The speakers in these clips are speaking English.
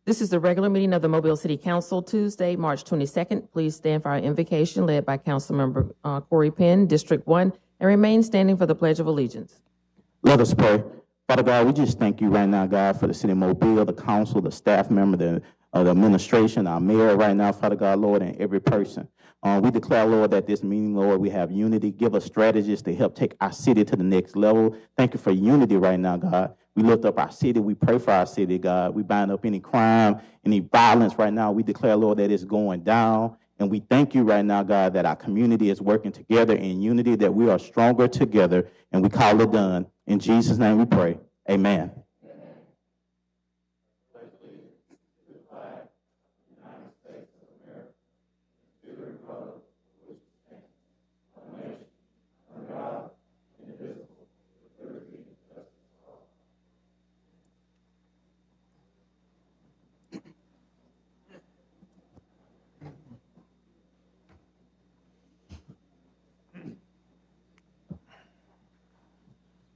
This is the regular meeting of the Mobile City Council, Tuesday, March 22nd. Please stand for our invocation led by Councilmember Corey Penn, District 1, and remain standing for the Pledge of Allegiance. Let us pray. Father God, we just thank you right now, God, for the city of Mobile, the council, the staff member, the administration, our mayor right now, Father God, Lord, and every person. We declare, Lord, that this meeting, Lord, we have unity. Give us strategies to help take our city to the next level. Thank you for unity right now, God. We lift up our city. We pray for our city, God. We bind up any crime, any violence right now. We declare, Lord, that it's going down. And we thank you right now, God, that our community is working together in unity, that we are stronger together, and we call it done. In Jesus' name we pray. Amen.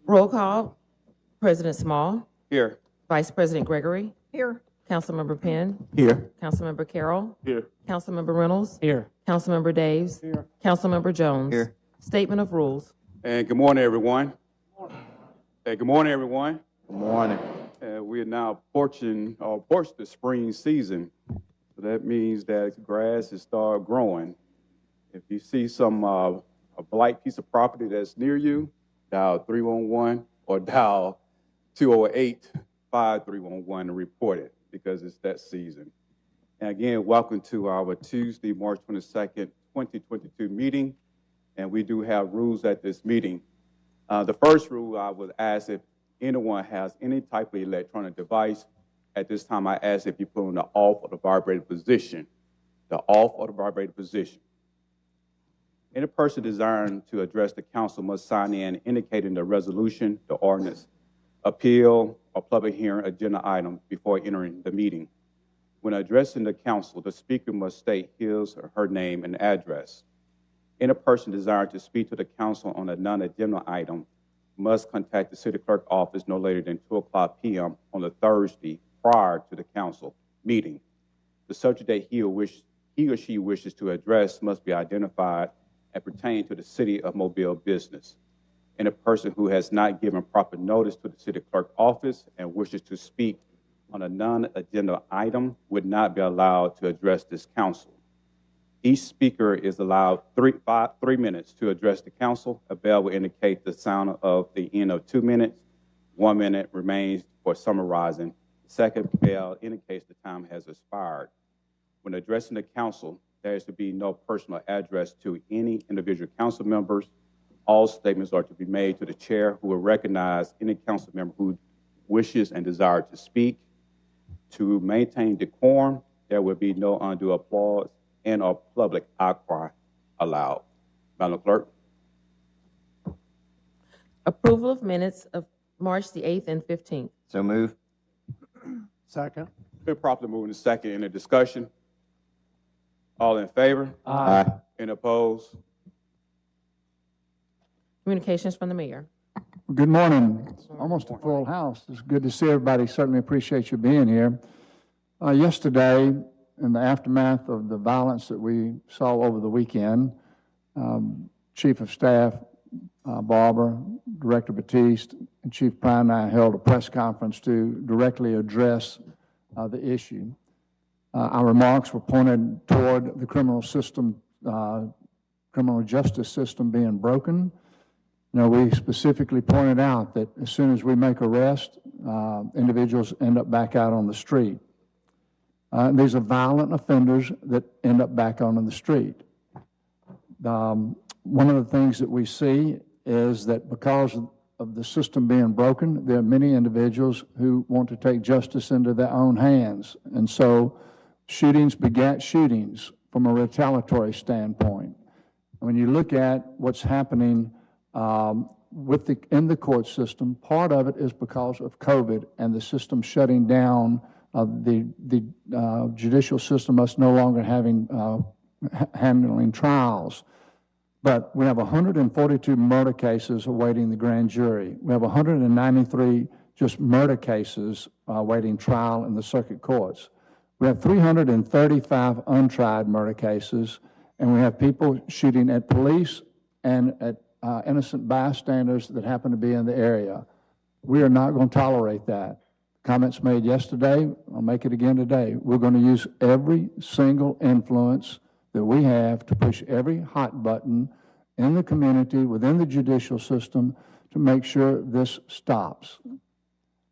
Roll call. President Small. Here. Vice President Gregory. Here. Councilmember Penn. Here. Councilmember Carroll. Here. Councilmember Reynolds. Here. Councilmember Daves. Here. Councilmember Jones. Here. Statement of rules. And good morning, everyone. Good morning, everyone. Good morning. We are now approaching the spring season. So that means that grass has started growing. If you see a blight piece of property that's near you, dial 311 or dial 208-5311 to report it, because it's that season. And again, welcome to our Tuesday, March 22nd, 2022 meeting. And we do have rules at this meeting. The first rule, I would ask if anyone has any type of electronic device. At this time, I ask if you put on the off or the vibrated position. The off or the vibrated position. Any person desiring to address the council must sign in indicating the resolution, the ordinance, appeal, or public hearing agenda item before entering the meeting. When addressing the council, the speaker must state his or her name and address. Any person desiring to speak to the council on a non-agenda item must contact the city clerk office no later than 2:00 p.m. on the Thursday prior to the council meeting. The subject that he or she wishes to address must be identified and pertain to the city of Mobile business. And a person who has not given proper notice to the city clerk office and wishes to speak on a non-agenda item would not be allowed to address this council. Each speaker is allowed 3 minutes to address the council. A bell will indicate the sound of the end of 2 minutes. 1 minute remains for summarizing. The second bell indicates the time has expired. When addressing the council, there is to be no personal address to any individual council members. All statements are to be made to the chair, who will recognize any council member who wishes and desires to speak. To maintain decorum, there will be no undue applause and or public outcry allowed. Madam Clerk. Approval of minutes of March the 8th and 15th. So move. Second. Been properly moved in second. Any discussion? All in favor? Aye. Any opposed? Communications from the mayor. Good morning. It's almost a full house. It's good to see everybody. Certainly appreciate you being here. Yesterday, in the aftermath of the violence that we saw over the weekend, Chief of Staff Barber, Director Batiste, and Chief Prine and I held a press conference to directly address the issue. Our remarks were pointed toward the criminal justice system being broken. You know, we specifically pointed out that as soon as we make arrests, individuals end up back out on the street. These are violent offenders that end up back on the street. One of the things that we see is that because of the system being broken, there are many individuals who want to take justice into their own hands. And so shootings begat shootings from a retaliatory standpoint. When you look at what's happening in the court system, part of it is because of COVID and the system shutting down. The judicial system us no longer handling trials. But we have 142 murder cases awaiting the grand jury. We have 193 just murder cases awaiting trial in the circuit courts. We have 335 untried murder cases, and we have people shooting at police and at innocent bystanders that happen to be in the area. We are not going to tolerate that. Comments made yesterday, I'll make it again today. We're going to use every single influence that we have to push every hot button in the community, within the judicial system, to make sure this stops.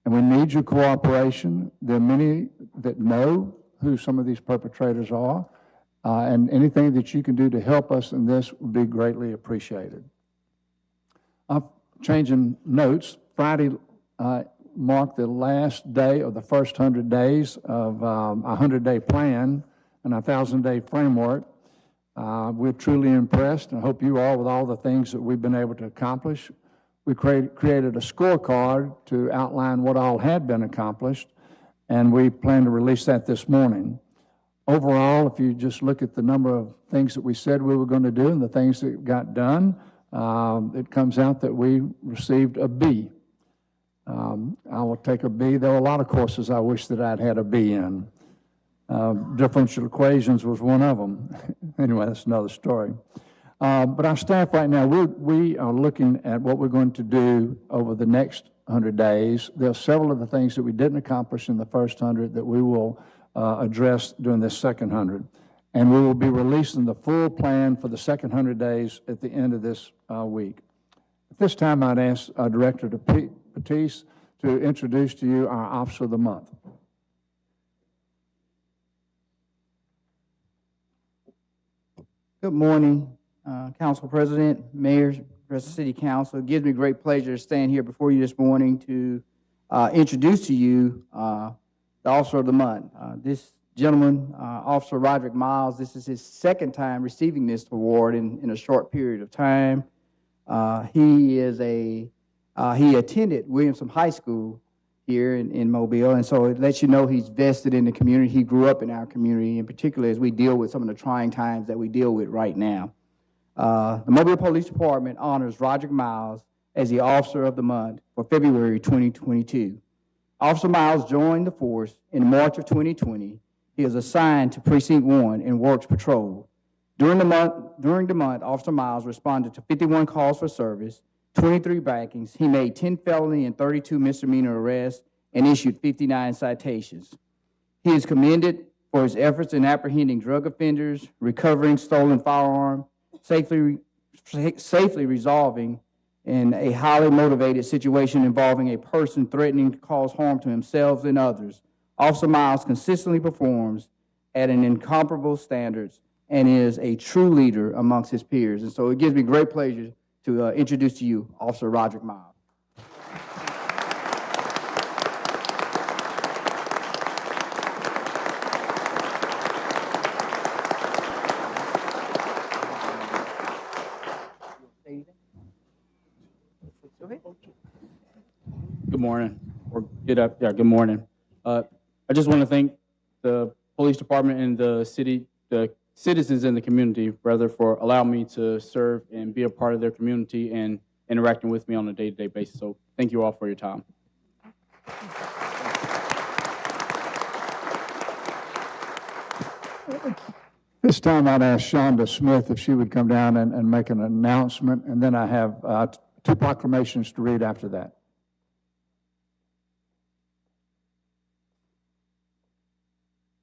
And we need your cooperation. There are many that know who some of these perpetrators are, and anything that you can do to help us in this would be greatly appreciated. Changing notes, Friday marked the last day of the first 100 days of a 100-day plan and a 1,000-day framework. We're truly impressed, and I hope you are, with all the things that we've been able to accomplish. We created a scorecard to outline what all had been accomplished, and we plan to release that this morning. Overall, if you just look at the number of things that we said we were going to do and the things that got done, it comes out that we received a B. I will take a B. There were a lot of courses I wish that I'd had a B in. Differential equations was one of them. Anyway, that's another story. But our staff right now, we are looking at what we're going to do over the next 100 days. There are several of the things that we didn't accomplish in the first 100 that we will address during this second 100. And we will be releasing the full plan for the second 100 days at the end of this week. At this time, I'd ask Director Patisse to introduce to you our Officer of the Month. Good morning, Council President, Mayors, rest of the City Council. It gives me great pleasure to stand here before you this morning to introduce to you the Officer of the Month. This gentleman, Officer Roderick Miles, this is his second time receiving this award in a short period of time. He attended Williamson High School here in Mobile, and so it lets you know he's vested in the community. He grew up in our community, in particular as we deal with some of the trying times that we deal with right now. The Mobile Police Department honors Roderick Miles as the Officer of the Month for February 2022. Officer Miles joined the force in March of 2020. He is assigned to Precinct 1 and works patrol. During the month, Officer Miles responded to 51 calls for service, 23 backings. He made 10 felony and 32 misdemeanor arrests and issued 59 citations. He is commended for his efforts in apprehending drug offenders, recovering stolen firearms, safely resolving in a highly motivated situation involving a person threatening to cause harm to himself and others. Officer Miles consistently performs at an incomparable standards and is a true leader amongst his peers. And so it gives me great pleasure to introduce to you Officer Roderick Miles. Good morning, or good morning. I just want to thank the police department and the citizens in the community, rather, for allowing me to serve and be a part of their community and interacting with me on a day-to-day basis. So thank you all for your time. This time I'd ask Shonda Smith if she would come down and make an announcement, and then I have two proclamations to read after that.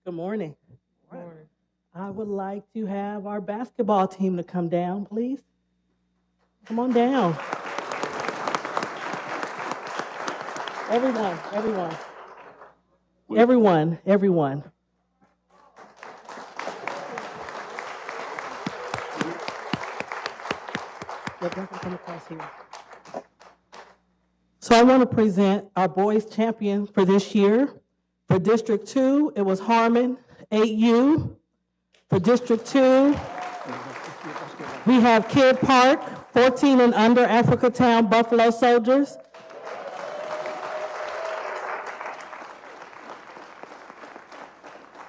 Good morning. I would like to have our basketball team to come down, please. Come on down. Everyone. Come across here. So I want to present our boys champion for this year. For District 2, it was Harmon, 8U. For District 2, we have Kid Park, 14 and under, Africa Town, Buffalo Soldiers.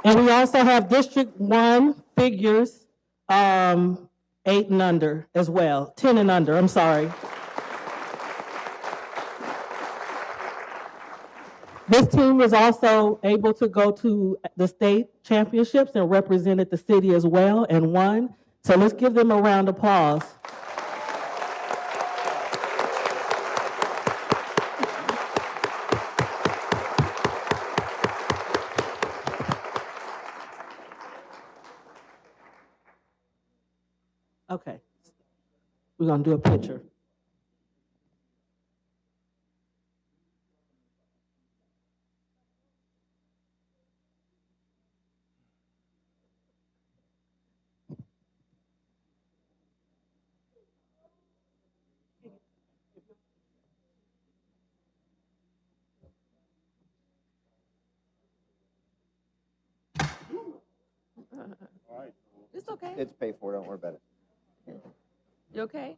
And we also have District 1, Figures, 8 and under as well, 10 and under, I'm sorry. This team was also able to go to the state championships and represented the city as well and won. So let's give them a round of applause. Okay, we're gonna do a picture. It's okay. It's paid for, don't worry about it. You okay?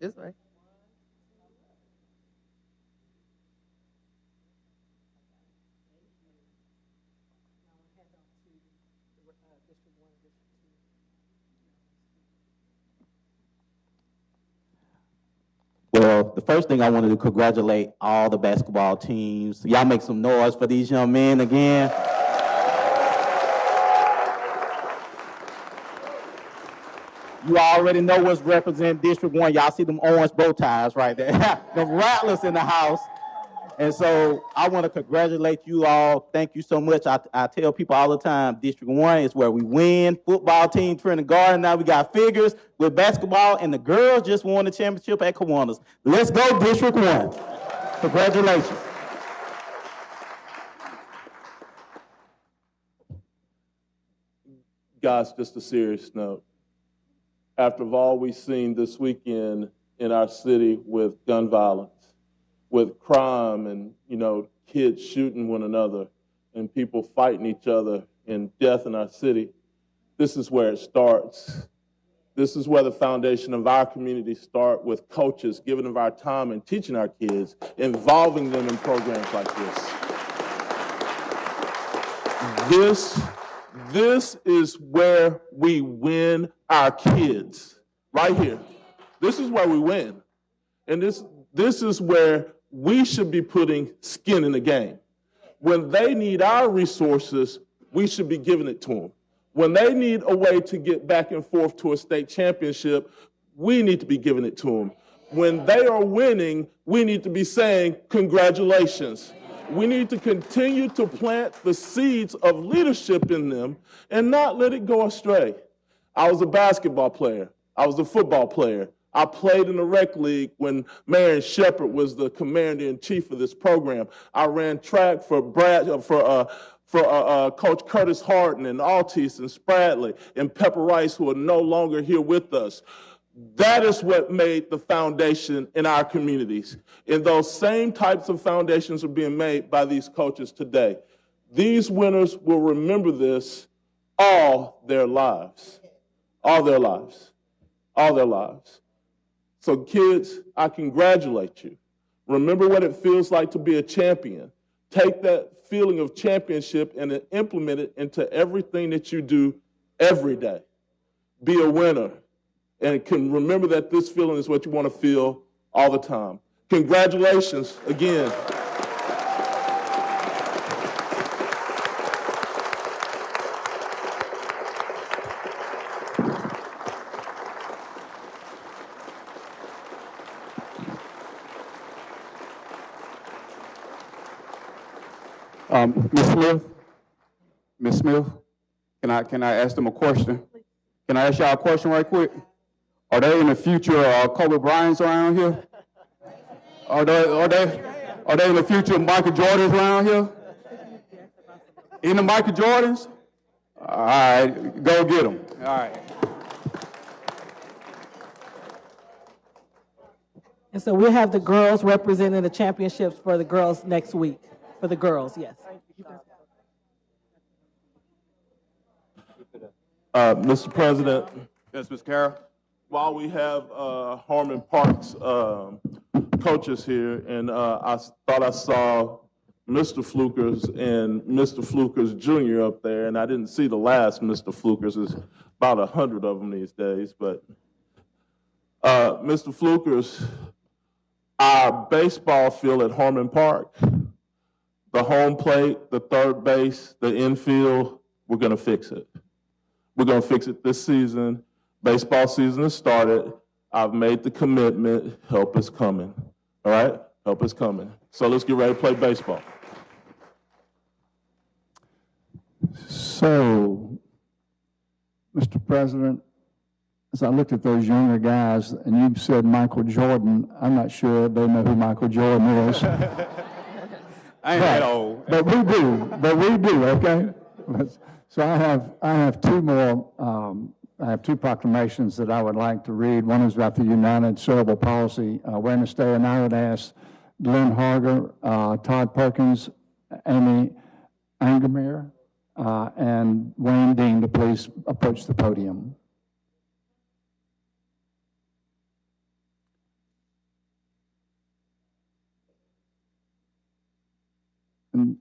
This way. Well, the first thing I wanted to congratulate all the basketball teams. Y'all make some noise for these young men again. You already know what's represent District 1. Y'all see them orange bow ties right there. The Rattlers in the house. And so I want to congratulate you all. Thank you so much. I tell people all the time, District 1 is where we win. Football team, Trinity Garden. Now we got figures with basketball, and the girls just won the championship at Kiwanis. Let's go, District 1. Congratulations. Guys, just a serious note. After all we've seen this weekend in our city with gun violence, with crime and, kids shooting one another and people fighting each other and death in our city, this is where it starts. This is where the foundation of our community starts, with coaches giving of our time and teaching our kids, involving them in programs like this. This is where we win our kids, right here. This is where we win. And this is where we should be putting skin in the game. When they need our resources, we should be giving it to them. When they need a way to get back and forth to a state championship, we need to be giving it to them. When they are winning, we need to be saying, congratulations. We need to continue to plant the seeds of leadership in them and not let it go astray. I was a basketball player. I was a football player. I played in the rec league when Marion Shepard was the commander-in-chief of this program. I ran track for Coach Curtis Harden and Altice and Spradley and Pepper Rice, who are no longer here with us. That is what made the foundation in our communities. And those same types of foundations are being made by these coaches today. These winners will remember this all their lives. All their lives. All their lives. So kids, I congratulate you. Remember what it feels like to be a champion. Take that feeling of championship and implement it into everything that you do every day. Be a winner. And can remember that this feeling is what you want to feel all the time. Congratulations again. Ms. Smith, can I ask them a question? Can I ask y'all a question right quick? Are they in the future Kobe Bryant's around here? Are they in the future Michael Jordans around here? In the Michael Jordans? All right, go get them. All right. And so we'll have the girls representing the championships for the girls next week. For the girls, yes. Mr. President, Yes, Ms. Carroll. while we have Harmon Parks coaches here, and I thought I saw Mr. Flukers and Mr. Flukers Jr. up there, and I didn't see the last Mr. Flukers. There's about 100 of them these days, but Mr. Flukers, our baseball field at Harmon Park, the home plate, the third base, the infield, we're going to fix it. We're going to fix it this season. Baseball season has started. I've made the commitment. Help is coming. All right? Help is coming. So let's get ready to play baseball. So, Mr. President, as I looked at those younger guys, and you said Michael Jordan, I'm not sure they know who Michael Jordan is. I ain't that old. But we do, okay? So I have two more, I have two proclamations that I would like to read. One is about the United Cerebral Palsy Awareness Day, and I would ask Glenn Harger, Todd Perkins, Amy Angermeyer, and Wayne Dean to please approach the podium. And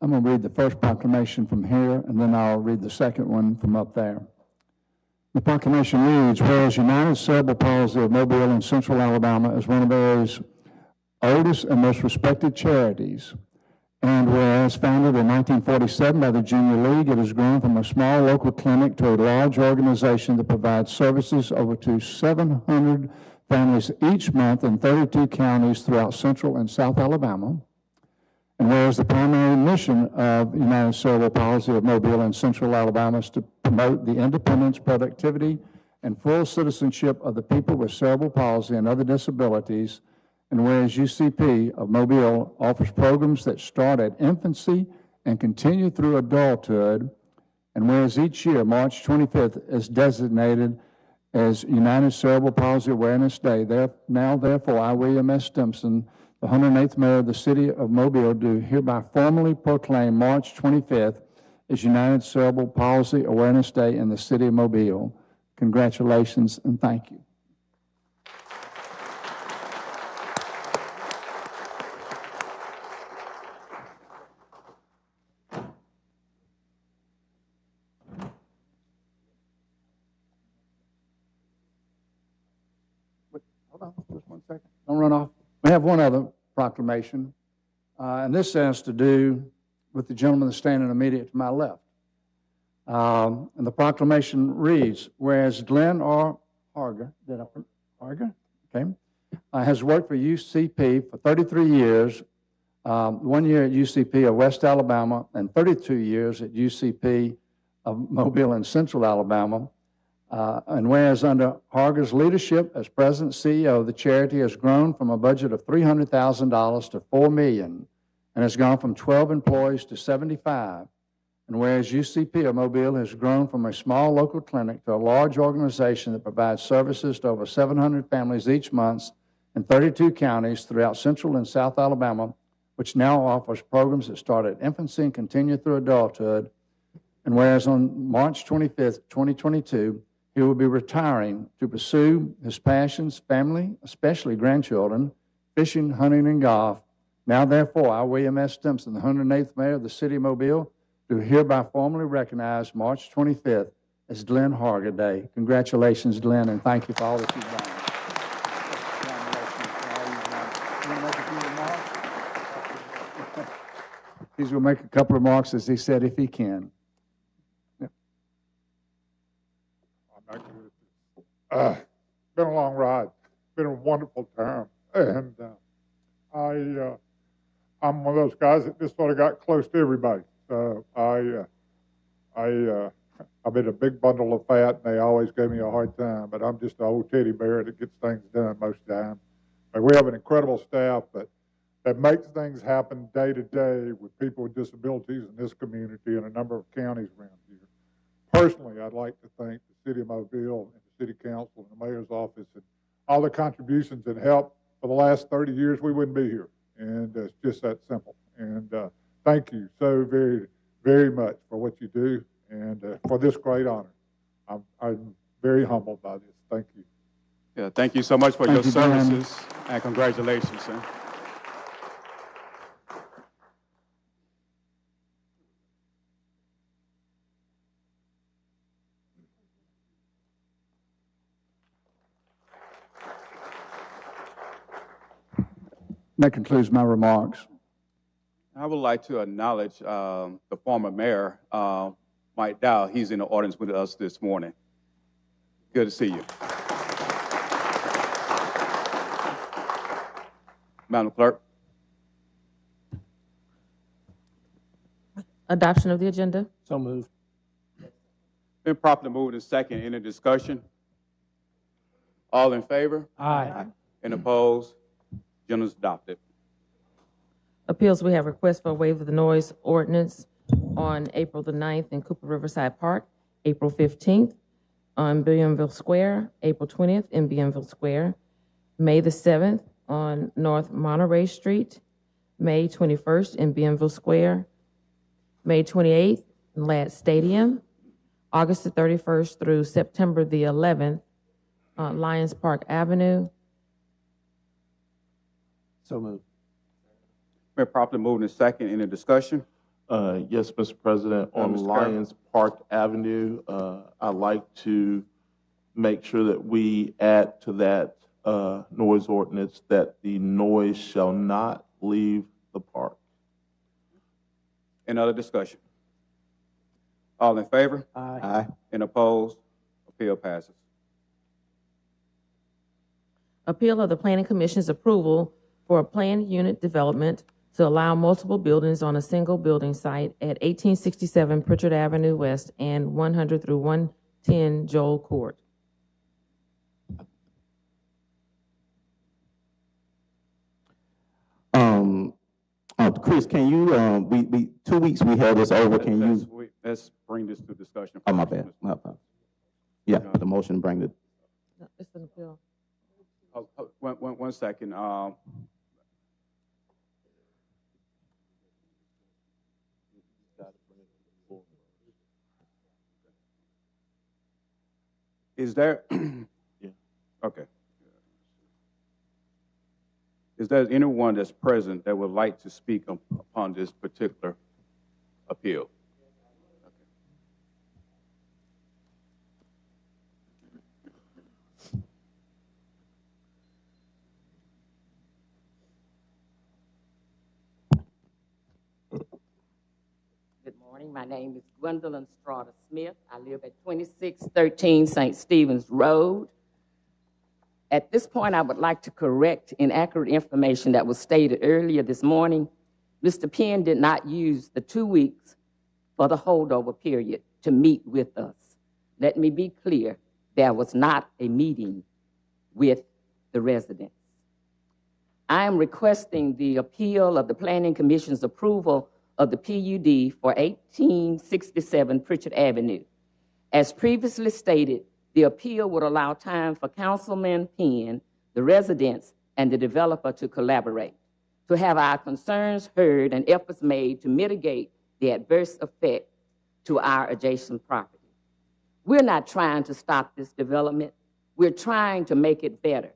I'm going to read the first proclamation from here, and then I'll read the second one from up there. The proclamation reads, whereas United Cerebral Palsy of Mobile in Central Alabama is one of area's oldest and most respected charities, and whereas founded in 1947 by the Junior League, it has grown from a small local clinic to a large organization that provides services over to 700 families each month in 32 counties throughout Central and South Alabama. And whereas the primary mission of United Cerebral Palsy of Mobile in Central Alabama is to promote the independence, productivity, and full citizenship of the people with cerebral palsy and other disabilities, and whereas UCP of Mobile offers programs that start at infancy and continue through adulthood, and whereas each year, March 25th is designated as United Cerebral Palsy Awareness Day, therefore, I, William S. Stimson, the 108th Mayor of the City of Mobile, do hereby formally proclaim March 25th as United Cerebral Palsy Awareness Day in the City of Mobile. Congratulations and thank you. Hold on, just 1 second. Don't run off. We have one other proclamation, and this has to do with the gentleman that's standing immediate to my left. And the proclamation reads, whereas Glenn R. Harger, has worked for UCP for 33 years, 1 year at UCP of West Alabama, and 32 years at UCP of Mobile in Central Alabama. And whereas under Harger's leadership as president and CEO, the charity has grown from a budget of $300,000 to $4 million and has gone from 12 employees to 75. And whereas UCP of Mobile has grown from a small local clinic to a large organization that provides services to over 700 families each month in 32 counties throughout Central and South Alabama, which now offers programs that start at infancy and continue through adulthood. And whereas on March 25th, 2022, he will be retiring to pursue his passions, family, especially grandchildren, fishing, hunting, and golf. Now, therefore, I, William S. Stimson, the 108th Mayor of the City of Mobile, do hereby formally recognize March 25th as Glenn Harger Day. Congratulations, Glenn, and thank you for all that you've done. He's going to make a couple of remarks, as he said, if he can. Been a long ride. Been a wonderful time, and I'm one of those guys that just sort of got close to everybody. So I've been a big bundle of fat, and they always gave me a hard time. But I'm just an old teddy bear that gets things done most of the time. And we have an incredible staff that makes things happen day to day with people with disabilities in this community and a number of counties around here. Personally, I'd like to thank the City of Mobile and the City Council and the Mayor's office and all the contributions and help for the last 30 years. We wouldn't be here, and it's just that simple. And thank you so very, very much for what you do and for this great honor. I'm very humbled by this. Thank you. Yeah, thank you so much for your Thank you, Dan. services, and congratulations, sir. That concludes my remarks. I would like to acknowledge the former mayor, Mike Dow. He's in the audience with us this morning. Good to see you. Madam Clerk. Adoption of the agenda. So moved. Been properly moved and second. Any discussion? All in favor? Aye. And opposed? Agenda is adopted. Appeals, we have requests for a waiver of the noise ordinance on April the 9th in Cooper Riverside Park, April 15th on Bienville Square, April 20th in Bienville Square, May the 7th on North Monterey Street, May 21st in Bienville Square, May 28th in Ladd Stadium, August the 31st through September the 11th on Lions Park Avenue. So moved. Been properly moved and second. Any discussion? Yes, Mr. President, on Mr. Carter. Lions Park Avenue, I'd like to make sure that we add to that noise ordinance that the noise shall not leave the park. Any other discussion? All in favor? Aye. And opposed? Appeal passes. Appeal of the Planning Commission's approval for a planned unit development to allow multiple buildings on a single building site at 1867 Pritchard Avenue West and 100 through 110 Joel Court. Chris, can you, we 2 weeks we held this over, can you? Let's bring this to discussion. Oh, my bad, my bad. Yeah, the motion to bring it. No, it's an appeal. One second. Is there? Yeah. Okay. Is there anyone that's present that would like to speak upon this particular appeal? Good morning. My name is Gwendolyn Strata Smith. I live at 2613 St. Stephen's Road. At this point, I would like to correct inaccurate information that was stated earlier this morning. Mr. Penn did not use the 2 weeks for the holdover period to meet with us. Let me be clear, there was not a meeting with the residents. I am requesting the appeal of the Planning Commission's approval of the PUD for 1867 Pritchard Avenue. As previously stated, the appeal would allow time for Councilman Penn, the residents, and the developer to collaborate, to have our concerns heard and efforts made to mitigate the adverse effect to our adjacent property. We're not trying to stop this development. We're trying to make it better.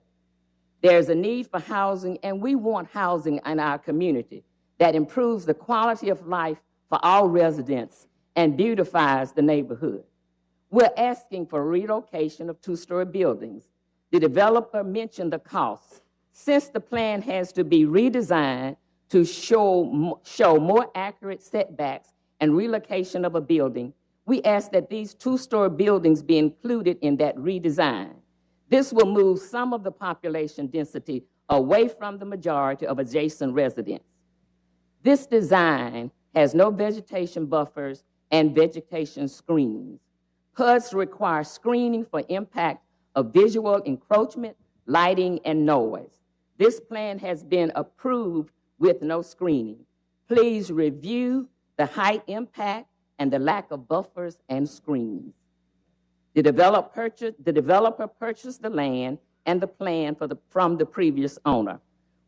There's a need for housing, and we want housing in our community that improves the quality of life for all residents and beautifies the neighborhood. We're asking for relocation of two-story buildings. The developer mentioned the costs. Since the plan has to be redesigned to show more accurate setbacks and relocation of a building, we ask that these two-story buildings be included in that redesign. This will move some of the population density away from the majority of adjacent residents. This design has no vegetation buffers and vegetation screens. PUDs require screening for impact of visual encroachment, lighting, and noise. This plan has been approved with no screening. Please review the height impact and the lack of buffers and screens. The developer purchased the land and the plan from the previous owner.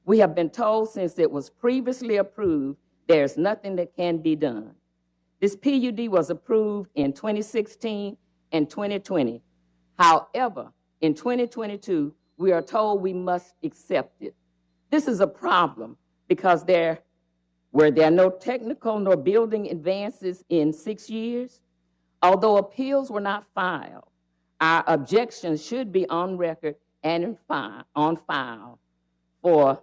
We have been told since it was previously approved, there's nothing that can be done. This PUD was approved in 2016 and 2020. However, In 2022, we are told we must accept it. This is a problem because were there no technical nor building advances in 6 years? Although appeals were not filed, our objections should be on record and on file for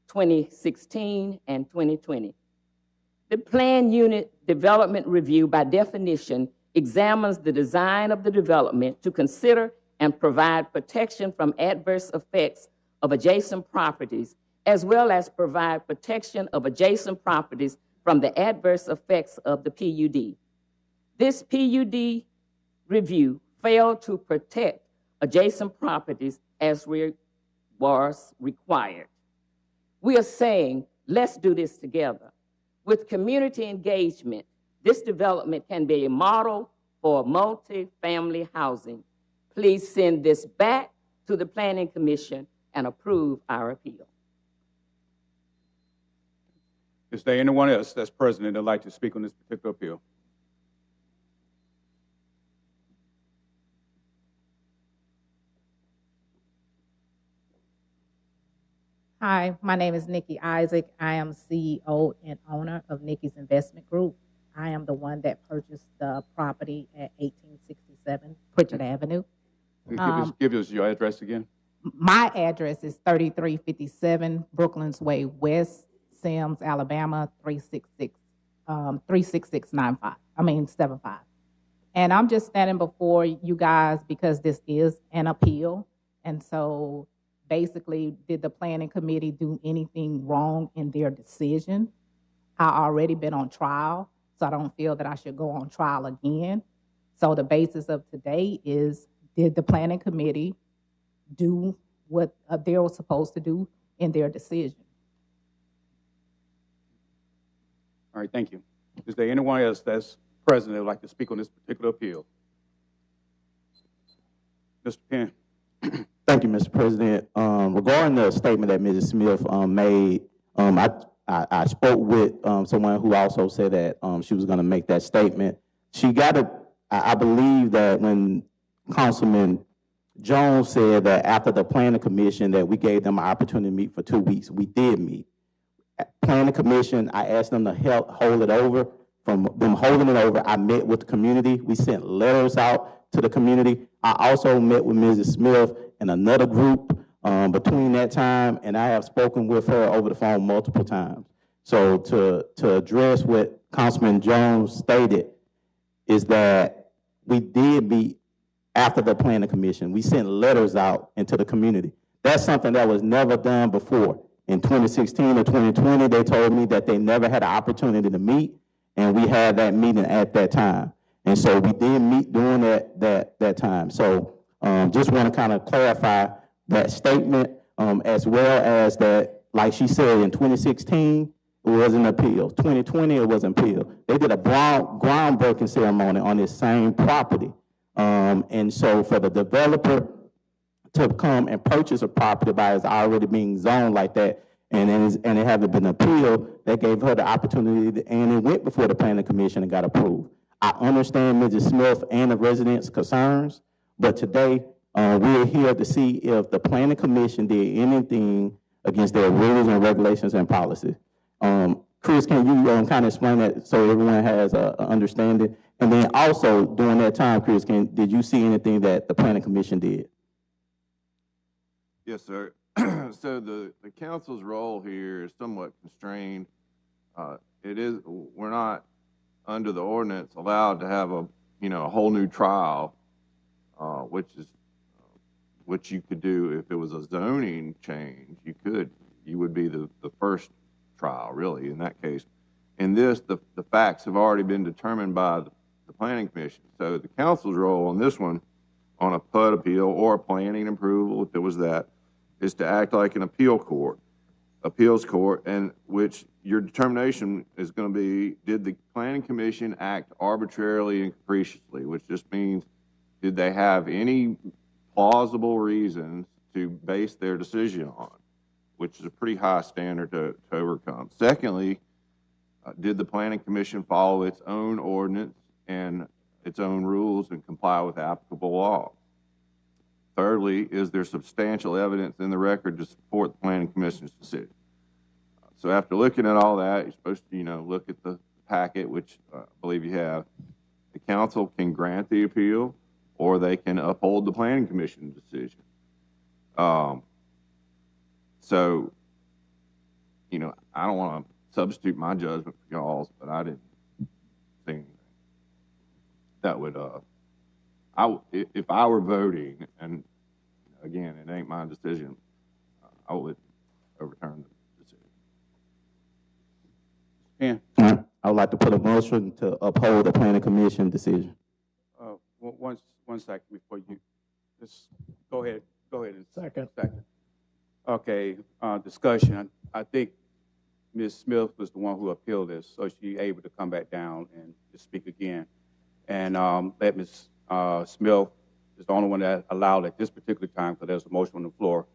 2016 and 2020. The Plan Unit Development Review, by definition, examines the design of the development to consider and provide protection from adverse effects of adjacent properties, as well as provide protection of adjacent properties from the adverse effects of the PUD. This PUD review failed to protect adjacent properties as was required. We are saying, let's do this together. With community engagement, this development can be a model for multi-family housing. Please send this back to the Planning Commission and approve our appeal. Is there anyone else that's present that'd like to speak on this particular appeal? Hi, my name is Nikki Isaac. I am CEO and owner of Nikki's Investment Group. I am the one that purchased the property at 1867 Pritchard Avenue. Give us your address again. My address is 3357 Brooklands Way West, Sims, Alabama, 36695. And I'm just standing before you guys because this is an appeal. And so basically, did the planning committee do anything wrong in their decision? I already been on trial, so I don't feel that I should go on trial again. So the basis of today is, did the planning committee do what they were supposed to do in their decision? All right, thank you. Is there anyone else that's present that would like to speak on this particular appeal? Mr. Penn. Thank you, Mr. President. Regarding the statement that Mrs. Smith made, I spoke with someone who also said that she was going to make that statement. I believe that when Councilman Jones said that after the planning commission that we gave them an opportunity to meet for 2 weeks, we did meet. Planning commission, I asked them to help hold it over. From them holding it over, I met with the community. We sent letters out to the community. I also met with Mrs. Smith and another group between that time, and I have spoken with her over the phone multiple times. So to address what Councilman Jones stated is that we did meet after the planning commission. We sent letters out into the community. That's something that was never done before. In 2016 or 2020, they told me that they never had an opportunity to meet, and we had that meeting at that time. And so we did meet during that time. So just want to kind of clarify that statement, as well as that, like she said, in 2016, it was an appeal. 2020, it was an appeal. They did a groundbreaking ceremony on this same property. And so for the developer to come and purchase a property by it's already being zoned like that, and it haven't been appealed, that gave her the opportunity, and it went before the planning commission and got approved. I understand Mrs. Smith and the residents' concerns, but today we're here to see if the planning commission did anything against their rules and regulations and policies. Chris, can you kind of explain that so everyone has an understanding? And then also during that time, Chris, did you see anything that the planning commission did? Yes, sir. So the council's role here is somewhat constrained. We're not under the ordinance allowed to have a whole new trial, which you could do if it was a zoning change. You would be the first trial, really, in that case. In this, the facts have already been determined by the planning commission. So the council's role on this one, on a PUD appeal or a planning approval, if it was that, is to act like an appeals court, and which your determination is going to be, did the planning commission act arbitrarily and capriciously, which just means, did they have any plausible reasons to base their decision on, which is a pretty high standard to overcome. Secondly, did the planning commission follow its own ordinance and its own rules and comply with applicable law? thirdly, is there substantial evidence in the record to support the planning commission's decision? So after looking at all that, you're supposed to, look at the packet, which I believe you have. The council can grant the appeal, or they can uphold the planning commission decision. So, I don't want to substitute my judgment for y'all's, but I didn't see anything that would, if I were voting, and again, it ain't my decision, I would overturn the decision. Yeah. I would like to put a motion to uphold the planning commission decision. One second before you, just go ahead and Second. Okay, discussion. I think Ms. Smith was the one who appealed this, so she's able to come back down and just speak again. And let Ms. Smith is the only one that allowed at this particular time, because there's a motion on the floor,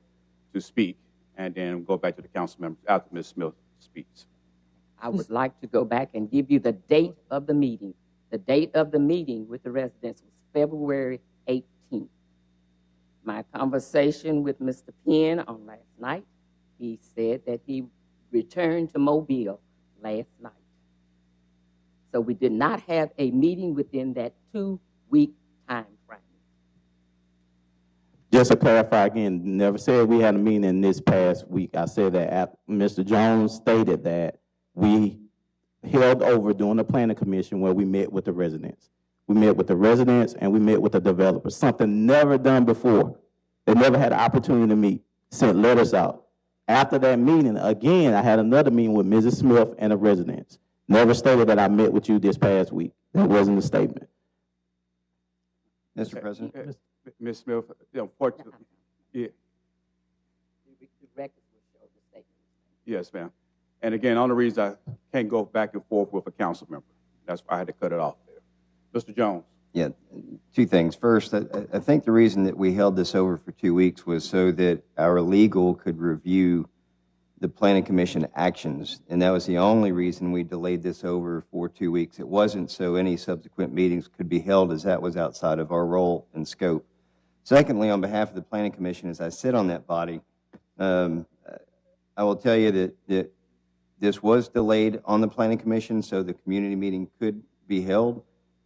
to speak, and then go back to the council members after Ms. Smith speaks. I would like to go back and give you the date of the meeting. The date of the meeting with the residents was February 18th. My conversation with Mr. Penn on last night, he said that he returned to Mobile last night. So we did not have a meeting within that 2-week time frame. Just to clarify again, never said we had a meeting this past week. I said that Mr. Jones stated that we held over during the planning commission where we met with the residents. We met with the residents and we met with the developers, something never done before. They never had an opportunity to meet, sent letters out. After that meeting, again, I had another meeting with Mrs. Smith and the residents. Never stated that I met with you this past week. That wasn't a statement. Mr. President? Ms. Smith, unfortunately, yeah. The records will show the statement. Yes, ma'am. And again, on the reason I can't go back and forth with a council member. That's why I had to cut it off there. Mr. Jones. Yeah, two things. First, I think the reason that we held this over for 2 weeks was so that our legal could review the planning commission actions, and that was the only reason we delayed this over for 2 weeks. It wasn't so any subsequent meetings could be held, as that was outside of our role and scope. Secondly, on behalf of the planning commission, as I sit on that body, I will tell you that this was delayed on the planning commission so the community meeting could be held.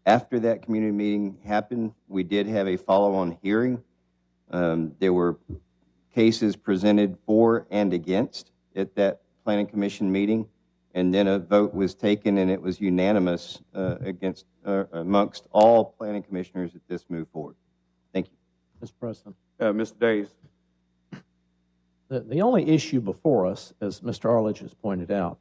After that community meeting happened, we did have a follow-on hearing. There were cases presented for and against at that planning commission meeting, and then a vote was taken, and it was unanimous amongst all planning commissioners that this move forward. Thank you. Mr. President. Mr. Days. The only issue before us, as Mr. Arledge has pointed out,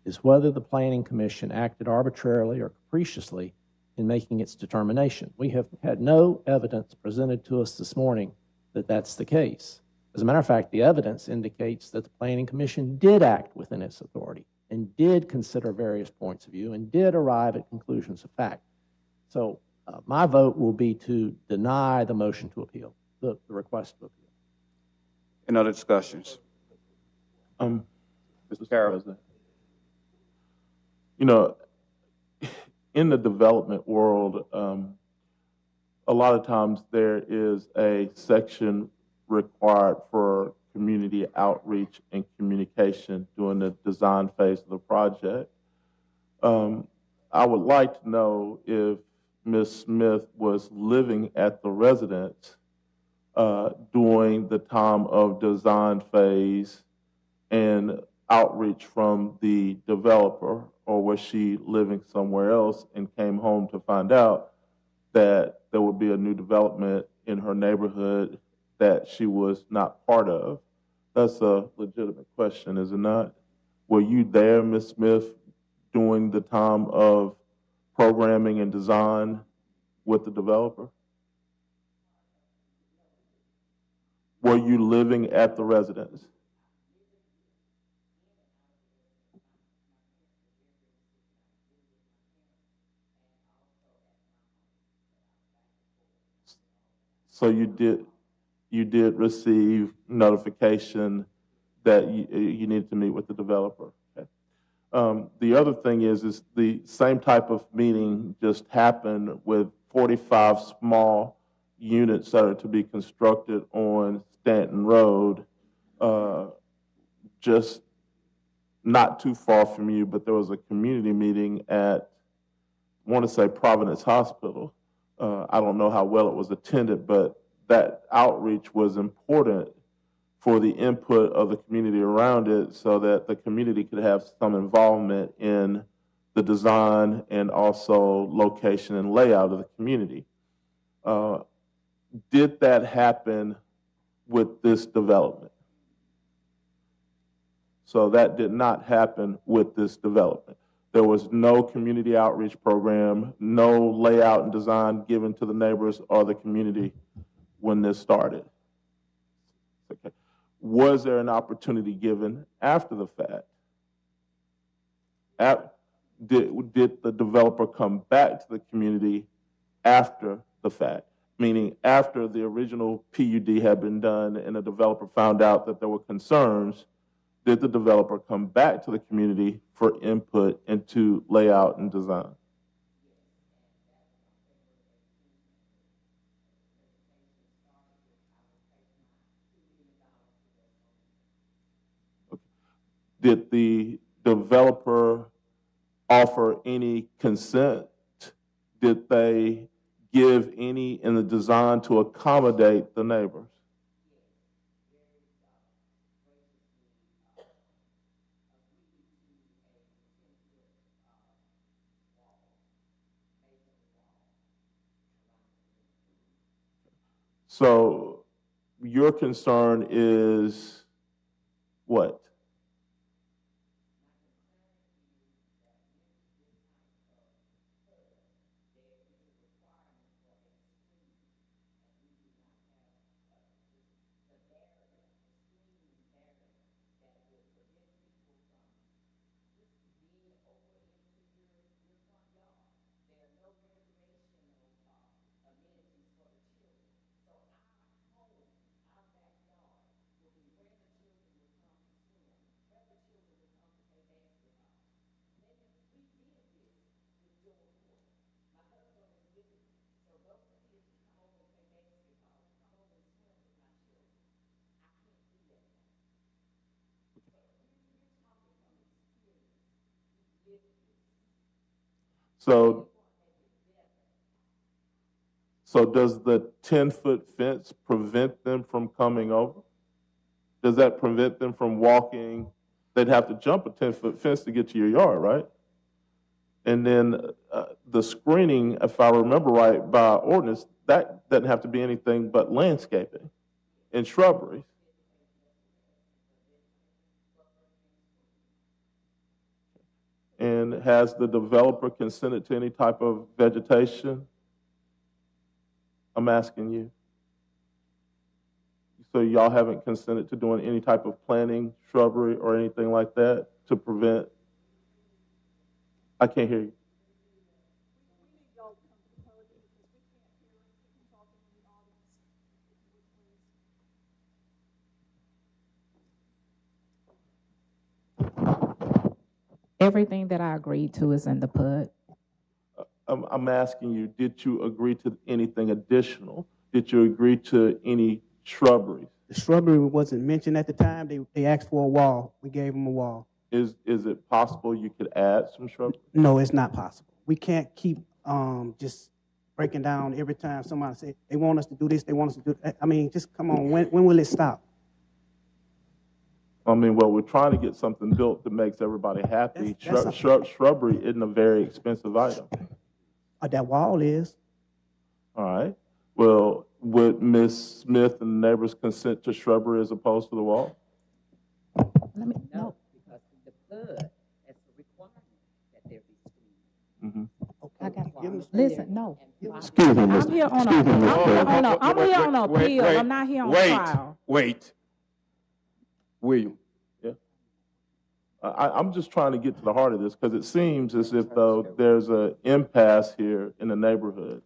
is whether the Planning Commission acted arbitrarily or capriciously in making its determination. We have had no evidence presented to us this morning that that's the case. As a matter of fact, the evidence indicates that the Planning Commission did act within its authority and did consider various points of view and did arrive at conclusions of fact. So my vote will be to deny the motion to appeal, the request to appeal. Any other discussions? Mr. Carroll. President. In the development world, a lot of times there is a section required for community outreach and communication during the design phase of the project. I would like to know if Ms. Smith was living at the residence during the time of design phase and outreach from the developer, or was she living somewhere else and came home to find out that there would be a new development in her neighborhood that she was not part of? That's a legitimate question, is it not? Were you there, Ms. Smith, during the time of programming and design with the developer? Were you living at the residence? So you did receive notification that you needed to meet with the developer. Okay. The other thing is the same type of meeting just happened with 45 small units that are to be constructed on Stanton Road, just not too far from you, but there was a community meeting at, I want to say, Providence Hospital. I don't know how well it was attended, but that outreach was important for the input of the community around it so that the community could have some involvement in the design and also location and layout of the community. Did that happen with this development? So that did not happen with this development. There was no community outreach program, no layout and design given to the neighbors or the community when this started. Okay. Was there an opportunity given after the fact? Did the developer come back to the community after the fact? Meaning after the original PUD had been done and the developer found out that there were concerns, did the developer come back to the community for input into layout and design? Okay. Did the developer offer any consent? Did they give any in the design to accommodate the neighbors? So your concern is what? So does the 10-foot fence prevent them from coming over? Does that prevent them from walking? They'd have to jump a 10-foot fence to get to your yard, right? And then the screening, if I remember right, by ordinance, that doesn't have to be anything but landscaping and shrubberies. And has the developer consented to any type of vegetation? I'm asking you. So y'all haven't consented to doing any type of planting, shrubbery, or anything like that to prevent? I can't hear you. Everything that I agreed to is in the PUD. I'm asking you, did you agree to anything additional? Did you agree to any shrubberies? The shrubbery wasn't mentioned at the time. They asked for a wall. We gave them a wall. Is it possible you could add some shrubbery? No, it's not possible. We can't keep just breaking down every time somebody says they want us to do this, they want us to do that. I mean, just come on. When will it stop? I mean, well, we're trying to get something built that makes everybody happy. Shrubbery isn't a very expensive item. That wall is. All right. Well, would Ms. Smith and the neighbors consent to shrubbery as opposed to the wall? No, because the PUD has a requirement that there be screening. I got listen, no. Excuse me, I'm here on an appeal. I'm not here on trial. Wait. William. Yeah. I'm just trying to get to the heart of this because it seems as if, though, there's an impasse here in the neighborhood.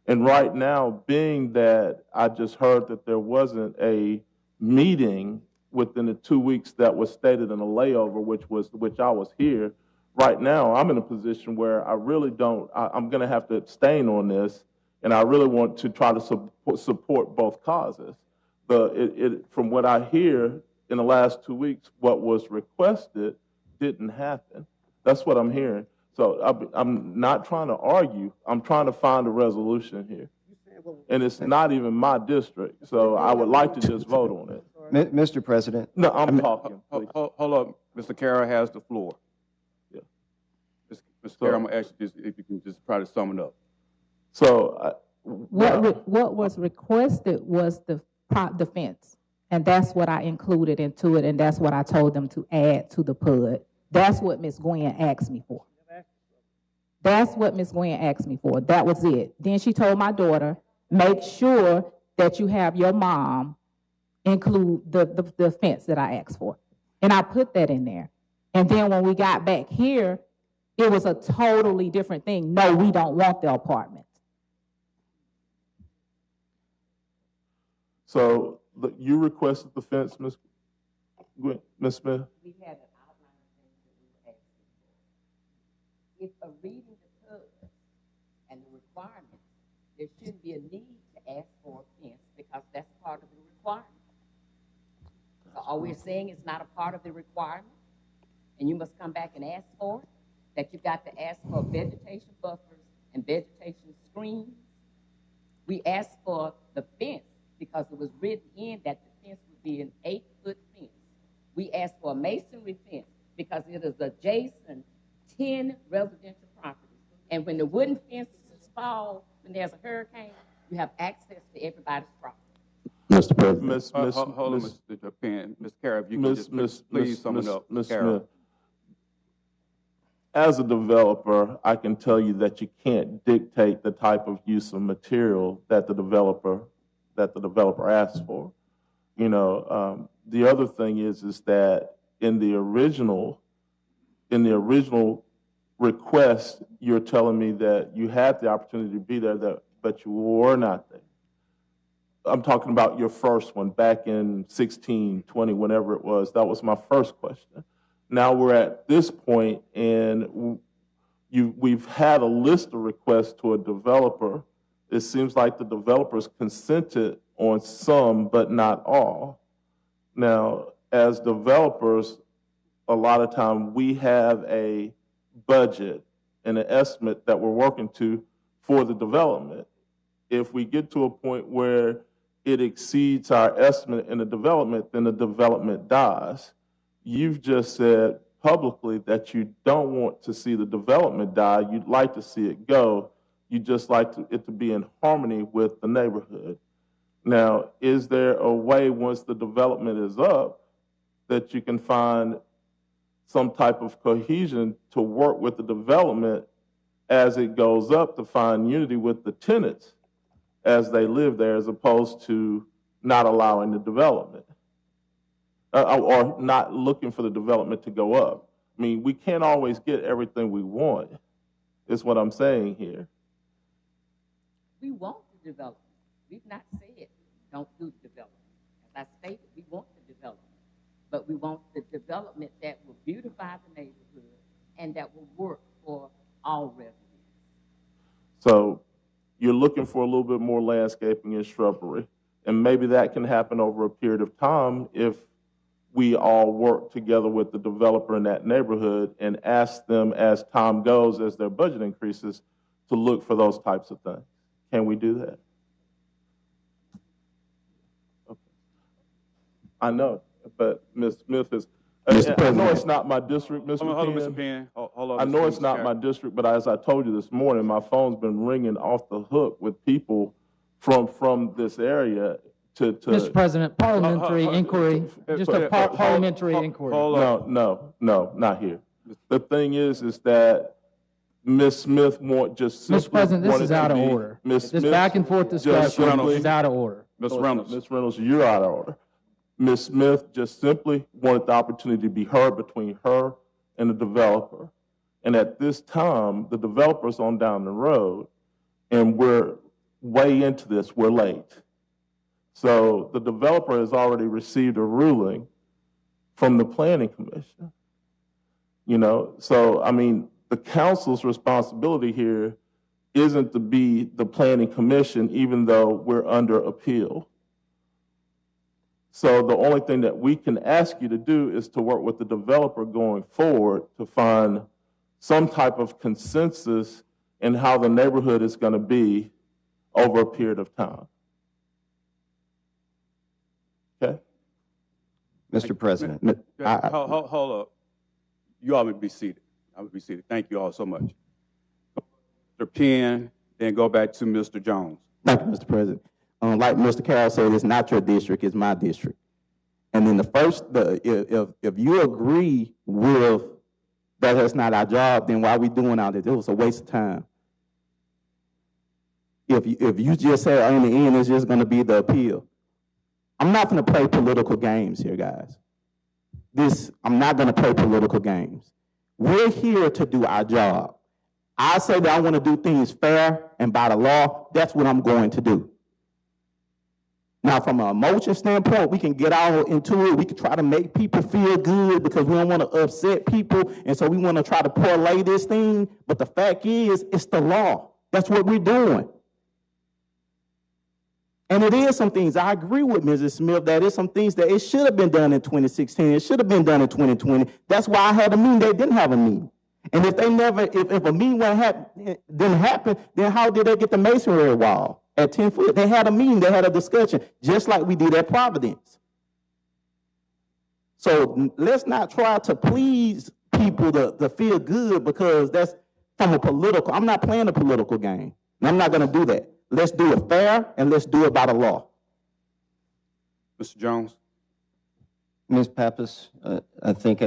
And right now, being that I just heard that there wasn't a meeting within the 2 weeks that was stated in a layover, which I was here, right now I'm in a position where I really don't, I'm going to have to abstain on this and I really want to try to support both causes. From what I hear in the last 2 weeks, what was requested didn't happen. That's what I'm hearing. So I'm not trying to argue. I'm trying to find a resolution here. And it's not even my district, so I would like to just vote on it. Mr. President. No, I'm talking. Hold up, Mr. Carroll has the floor. Yeah. Mr. Carroll, I'm gonna ask you if you can just try to sum it up. So What was requested was the fence, and that's what I included into it, and that's what I told them to add to the PUD. That's what Ms. Gwen asked me for. That's what Ms. Gwen asked me for. That was it. Then she told my daughter, make sure that you have your mom include the fence that I asked for. And I put that in there. And then when we got back here, it was a totally different thing. No, we don't want the apartment. So you requested the fence, Ms. Smith? We had an outline of things that we were asking for. If a reading the PUD and the requirements, there shouldn't be a need to ask for a fence because that's part of the requirement. So are we saying it's not a part of the requirement and you must come back and ask for it? That you've got to ask for vegetation buffers and vegetation screens? We asked for the fence because it was written in that the fence would be an 8-foot fence. We asked for a masonry fence because it is adjacent 10 residential properties. And when the wooden fences fall, when there's a hurricane, you have access to everybody's property. Mr. President. Hold on, Mr. Penn. Ms. Carroll, if you can just please sum it up. Ms. Carroll. Smith, as a developer, I can tell you that you can't dictate the type of use of material that the developer asks for. You know, the other thing is that in the original request, you're telling me that you had the opportunity to be there, but you were not there. I'm talking about your first one back in 16, 20, whenever it was. That was my first question. Now we're at this point, and we've had a list of requests to a developer. It seems like the developers consented on some, but not all. Now, as developers, a lot of time we have a budget and an estimate that we're working to for the development. If we get to a point where it exceeds our estimate in the development, then the development dies. You've just said publicly that you don't want to see the development die. You'd like to see it go. You just like it to be in harmony with the neighborhood. Now, is there a way once the development is up that you can find some type of cohesion to work with the development as it goes up to find unity with the tenants as they live there, as opposed to not allowing the development or not looking for the development to go up? I mean, we can't always get everything we want, is what I'm saying here. We want the development. We've not said don't do the development. As I stated, we want the development, but we want the development that will beautify the neighborhood and that will work for all residents. So you're looking for a little bit more landscaping and shrubbery, and maybe that can happen over a period of time if we all work together with the developer in that neighborhood and ask them as time goes, as their budget increases, to look for those types of things. Can we do that? Okay. I know, but Ms. Smith is, I know it's not my district, Mr. Penn. Hold on, Mr. Penn. Hold on, I know it's not my district, but as I told you this morning, my phone's been ringing off the hook with people from this area to Mr. President, parliamentary inquiry, just a parliamentary inquiry. No, not here. The thing is that Ms. Smith just simply Mr. President, this is out of order. This back and forth discussion is out of order. Ms. Reynolds. Ms. Reynolds, you're out of order. Ms. Smith just simply wanted the opportunity to be heard between her and the developer. And at this time, the developer's on down the road, and we're way into this. We're late. So the developer has already received a ruling from the Planning Commission. You know, so, I mean, the council's responsibility here isn't to be the planning commission, even though we're under appeal. So the only thing that we can ask you to do is to work with the developer going forward to find some type of consensus in how the neighborhood is going to be over a period of time. Okay? Mr. President. Hold up. You all would be seated. I would be seated. Thank you all so much. Mr. Penn, then go back to Mr. Jones. Thank you, Mr. President. Like Mr. Carroll said, it's not your district, it's my district. And then if you agree with that that's not our job, then why are we doing all this? It was a waste of time. If you just say, in the end, it's just going to be the appeal. I'm not going to play political games here, guys. I'm not going to play political games. We're here to do our job. I say that I want to do things fair and by the law. That's what I'm going to do. Now, from an emotion standpoint, we can get out into it. We can try to make people feel good because we don't want to upset people. And so we want to try to parlay this thing. But the fact is, it's the law. That's what we're doing. And it is some things, I agree with Mrs. Smith, that is some things that it should have been done in 2016. It should have been done in 2020. That's why I had a meeting. They didn't have a meeting. And if a meeting didn't happen, then how did they get the masonry wall at 10 foot? They had a meeting, they had a discussion, just like we did at Providence. So let's not try to please people to feel good because that's from a political. I'm not playing a political game. And I'm not going to do that. Let's do it fair and let's do it by the law. Mr. Jones. Ms. Pappas, I think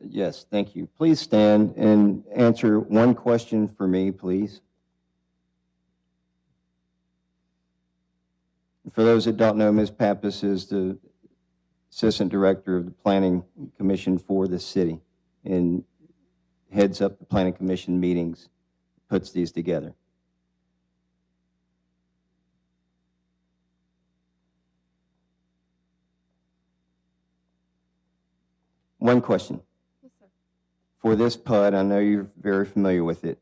yes, thank you. Please stand and answer one question for me, please. For those that don't know, Ms. Pappas is the Assistant Director of the Planning Commission for the city and heads up the Planning Commission meetings, puts these together. One question. Yes, sir. For this PUD, I know you're very familiar with it.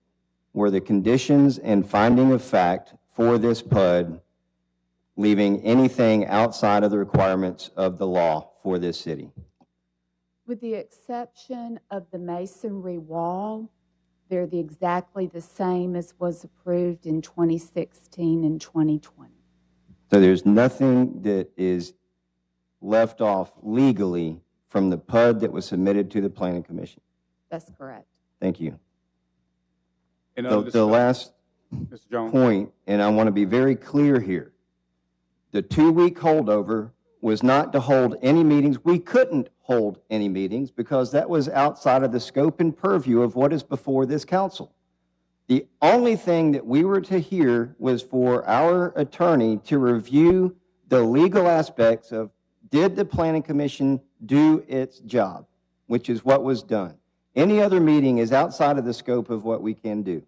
Were the conditions and finding of fact for this PUD leaving anything outside of the requirements of the law for this city? With the exception of the masonry wall, they're exactly the same as was approved in 2016 and 2020. So there's nothing that is left off legally from the PUD that was submitted to the Planning Commission? That's correct. Thank you. The last point, and I want to be very clear here, the 2-week holdover was not to hold any meetings. We couldn't hold any meetings because that was outside of the scope and purview of what is before this council. The only thing that we were to hear was for our attorney to review the legal aspects of did the Planning Commission do its job, which is what was done. Any other meeting is outside of the scope of what we can do.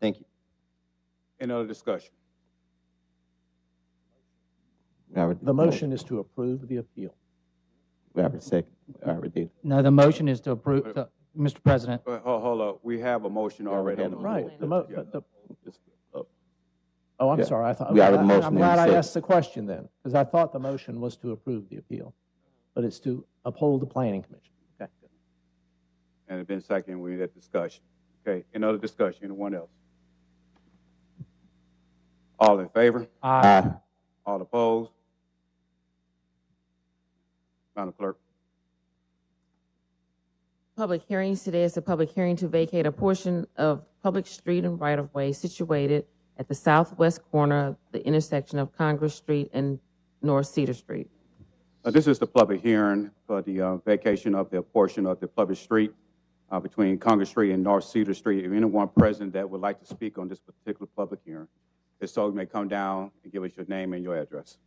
Thank you. Any other discussion? The motion is to approve the appeal. We have a second. I already did. No, the motion is to approve, Mr. President. Hold up. We have a motion already on the floor. Right. Oh, I'm sorry. I thought. We have a motion. I'm glad I asked the question then, because I thought the motion was to approve the appeal, but it's to uphold the Planning Commission. Okay. Good. And it's been second. We had discussion. Okay. Any other discussion? Anyone else? All in favor? Aye. All opposed? Madam Clerk. Public hearings. Today is a public hearing to vacate a portion of public street and right-of-way situated at the southwest corner of the intersection of Congress Street and North Cedar Street. This is the public hearing for the vacation of the portion of the public street between Congress Street and North Cedar Street. If anyone present that would like to speak on this particular public hearing, if so, you may come down and give us your name and your address.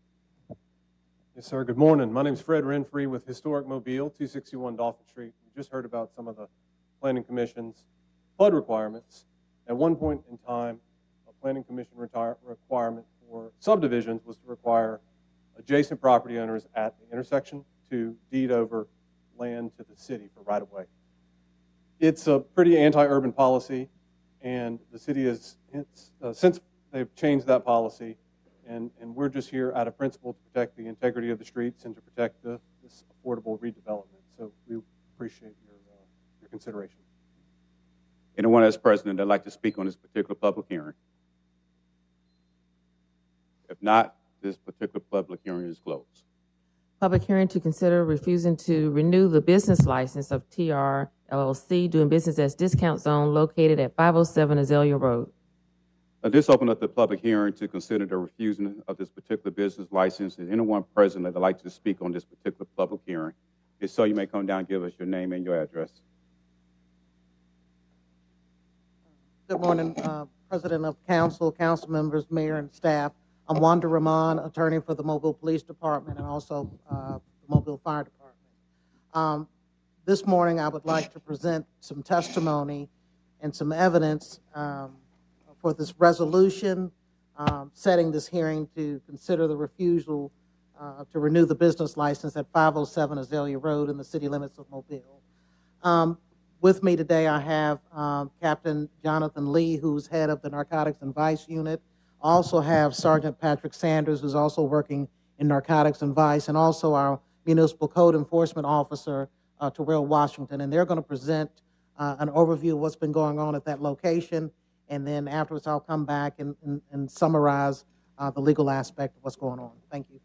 Yes, sir. Good morning. My name is Fred Renfrey with Historic Mobile, 261 Dolphin Street. We just heard about some of the Planning Commission's flood requirements. At one point in time, a Planning Commission requirement for subdivisions was to require adjacent property owners at the intersection to deed over land to the city for right-of-way. It's a pretty anti-urban policy. And the city has, since they've changed that policy, and we're just here out of principle to protect the integrity of the streets and to protect this affordable redevelopment. So we appreciate your consideration. Anyone as president that'd like to speak on this particular public hearing? If not, this particular public hearing is closed. Public hearing to consider refusing to renew the business license of TR LLC doing business as Discount Zone located at 507 Azalea Road. This opened up the public hearing to consider the refusal of this particular business license. Is anyone present that'd like to speak on this particular public hearing? If so, you may come down and give us your name and your address. Good morning, President of Council, council members, mayor, and staff. I'm Wanda Rahman, attorney for the Mobile Police Department and also the Mobile Fire Department. This morning, I would like to present some testimony and some evidence for this resolution, setting this hearing to consider the refusal to renew the business license at 507 Azalea Road in the city limits of Mobile. With me today, I have Captain Jonathan Lee, who's head of the Narcotics and Vice Unit. Also have Sergeant Patrick Sanders, who's also working in Narcotics and Vice, and also our Municipal Code Enforcement Officer, Terrell Washington. And they're going to present an overview of what's been going on at that location. And then afterwards, I'll come back and summarize the legal aspect of what's going on. Thank you.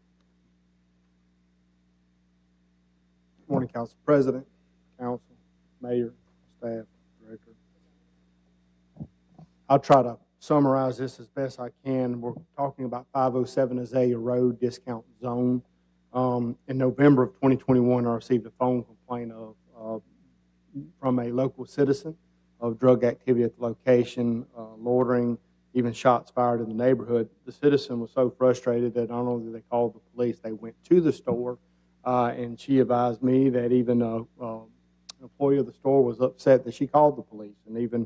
Good morning, Council President, Council, Mayor, staff, Director. I'll try to summarize this as best I can. We're talking about 507 Azalea Road Discount Zone. In November of 2021, I received a phone complaint from a local citizen of drug activity at the location, loitering, even shots fired in the neighborhood. The citizen was so frustrated that not only did they call the police, they went to the store, and she advised me that even an employee of the store was upset that she called the police and even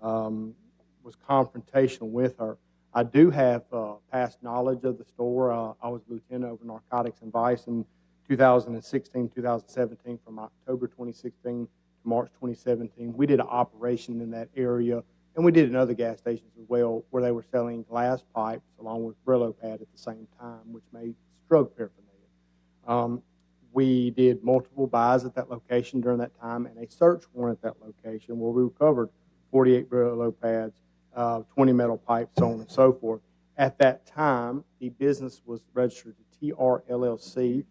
was confrontational with her. I do have past knowledge of the store. I was lieutenant over narcotics and vice in 2016, 2017, from October 2016 to March 2017. We did an operation in that area, and we did in other gas stations as well, where they were selling glass pipes along with Brillo pad at the same time, which made drug paraphernalia. We did multiple buys at that location during that time, and a search warrant at that location where we recovered 48 Brillo pads, 20 metal pipes, so on and so forth. At that time, the business was registered to TR LLC.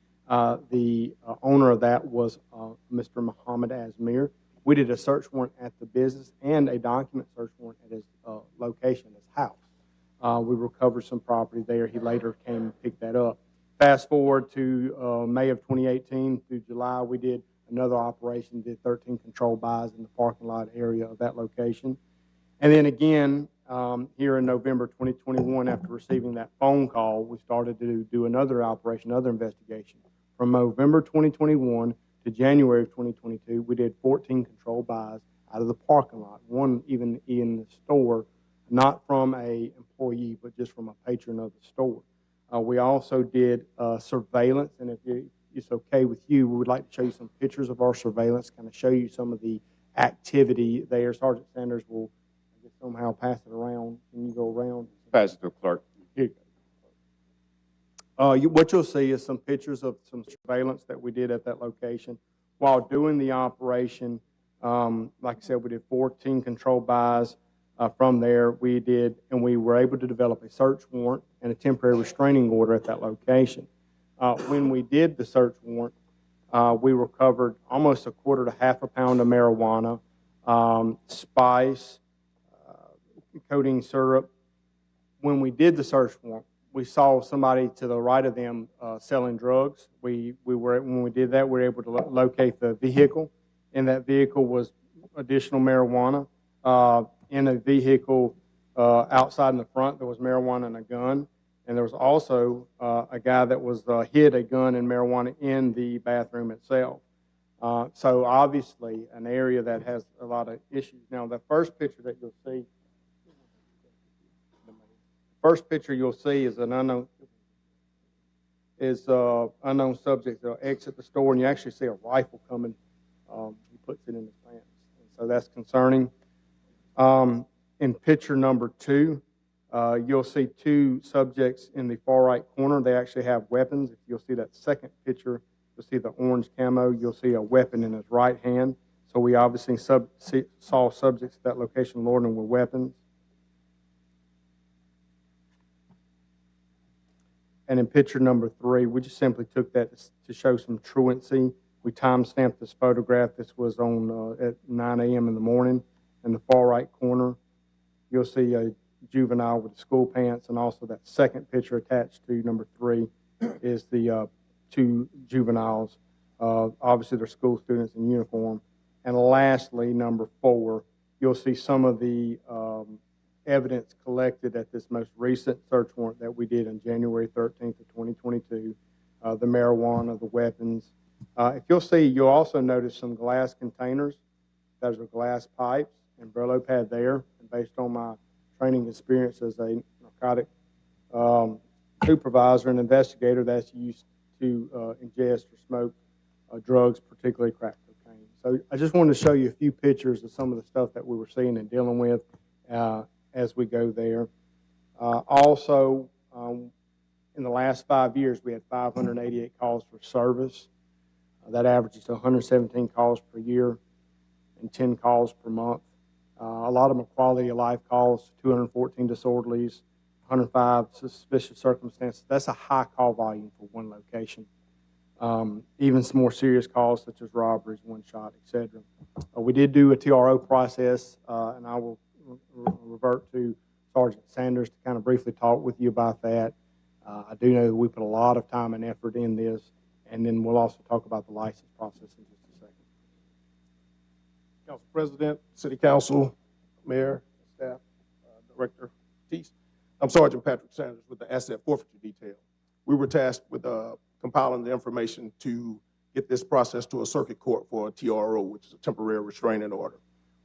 The owner of that was Mr. Muhammad Azmir. We did a search warrant at the business and a document search warrant at his location, his house. We recovered some property there. He later came and picked that up. Fast forward to May of 2018 through July, we did another operation, did 13 control buys in the parking lot area of that location. And then again, here in November 2021, after receiving that phone call, we started to do another operation, another investigation. From November 2021 to January of 2022, we did 14 control buys out of the parking lot, one even in the store, not from a employee, but just from a patron of the store. We also did surveillance, and if it's okay with you, we would like to show you some pictures of our surveillance, kind of show you some of the activity there. Sergeant Sanders will somehow pass it around. Can you go around? Pass it to the clerk. Here you go. What you'll see is some pictures of some surveillance that we did at that location. While doing the operation, like I said, we did 14 control buys. From there, we were able to develop a search warrant and a temporary restraining order at that location. When we did the search warrant, we recovered almost a quarter to half a pound of marijuana, spice, codeine syrup. When we did the search warrant, we saw somebody to the right of them selling drugs. When we did that, we were able to locate the vehicle. In that vehicle was additional marijuana. In a vehicle outside in the front, there was marijuana and a gun. And there was also a guy that was hid a gun and marijuana in the bathroom itself. So obviously an area that has a lot of issues. Now, the first picture that you'll see, is an unknown subject that'll exit the store, and you actually see a rifle coming. He puts it in his pants. And so that's concerning. In picture number 2, you'll see 2 subjects in the far right corner. They actually have weapons. If you'll see that second picture, you'll see the orange camo. You'll see a weapon in his right hand. So we obviously saw subjects at that location loading with weapons. And in picture number 3, we just simply took that to show some truancy. We time-stamped this photograph. This was on at 9 a.m. in the morning. In the far right corner, you'll see a juvenile with school pants, and also that second picture attached to number 3 is the 2 juveniles. Obviously, they're school students in uniform. And lastly, number 4, you'll see some of the evidence collected at this most recent search warrant that we did on January 13th of 2022, the marijuana, the weapons. If you'll see, you'll also notice some glass containers. Those are glass pipes and Brillo pad there. And based on my training experience as a narcotic supervisor and investigator, that's used to ingest or smoke drugs, particularly crack cocaine. So I just wanted to show you a few pictures of some of the stuff that we were seeing and dealing with as we go there. Also, in the last 5 years, we had 588 calls for service. That averages to 117 calls per year and 10 calls per month. A lot of them are quality of life calls, 214 disorderlies, 105 suspicious circumstances. That's a high call volume for one location. Even some more serious calls such as robberies, one shot, etc. We did do a TRO process, and I will revert to Sergeant Sanders to kind of briefly talk with you about that. I do know that we put a lot of time and effort in this, and then we'll also talk about the license process in just a second. Council President, City Council, Mayor, staff, Director Teese. I'm Sergeant Patrick Sanders with the Asset Forfeiture Detail. We were tasked with compiling the information to get this process to a circuit court for a TRO, which is a temporary restraining order.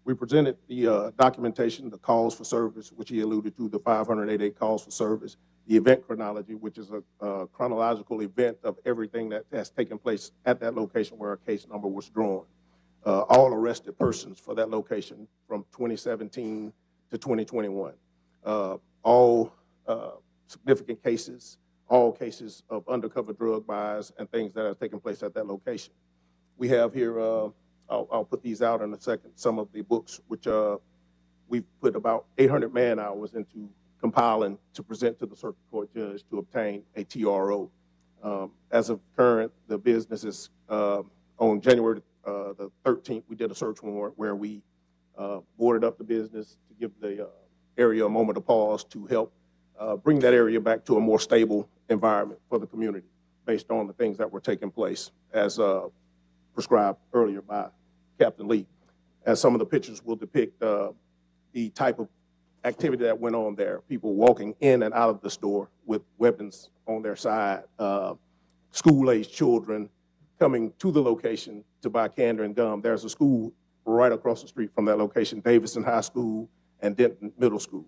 We presented the documentation, the calls for service, which he alluded to, the 588 calls for service, the event chronology, which is a chronological event of everything that has taken place at that location where a case number was drawn. All arrested persons for that location from 2017 to 2021. All significant cases, all cases of undercover drug buys and things that have taken place at that location. We have here, I'll put these out in a second, some of the books which we've put about 800 man hours into compiling to present to the circuit court judge to obtain a TRO. As of current, the business is on January the 13th, we did a search warrant where we boarded up the business to give the area a moment of pause to help bring that area back to a more stable environment for the community based on the things that were taking place as prescribed earlier by Captain Lee. As some of the pictures will depict the type of activity that went on there, people walking in and out of the store with weapons on their side, school-aged children coming to the location to buy candy and gum. There's a school right across the street from that location, Davidson High School and Denton Middle School.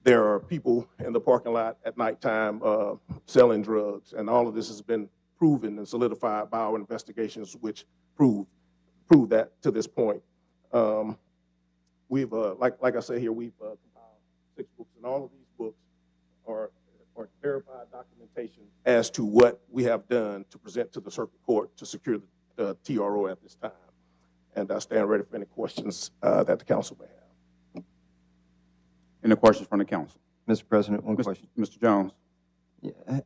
There are people in the parking lot at nighttime selling drugs, and all of this has been proven and solidified by our investigations, which prove that to this point. We've, like I said here, we've compiled 6 books, and all of these books are verified documentation as to what we have done to present to the circuit court to secure the TRO at this time. And I stand ready for any questions that the council may have. Any questions from the council? Mr. President, one question. Mr. Jones.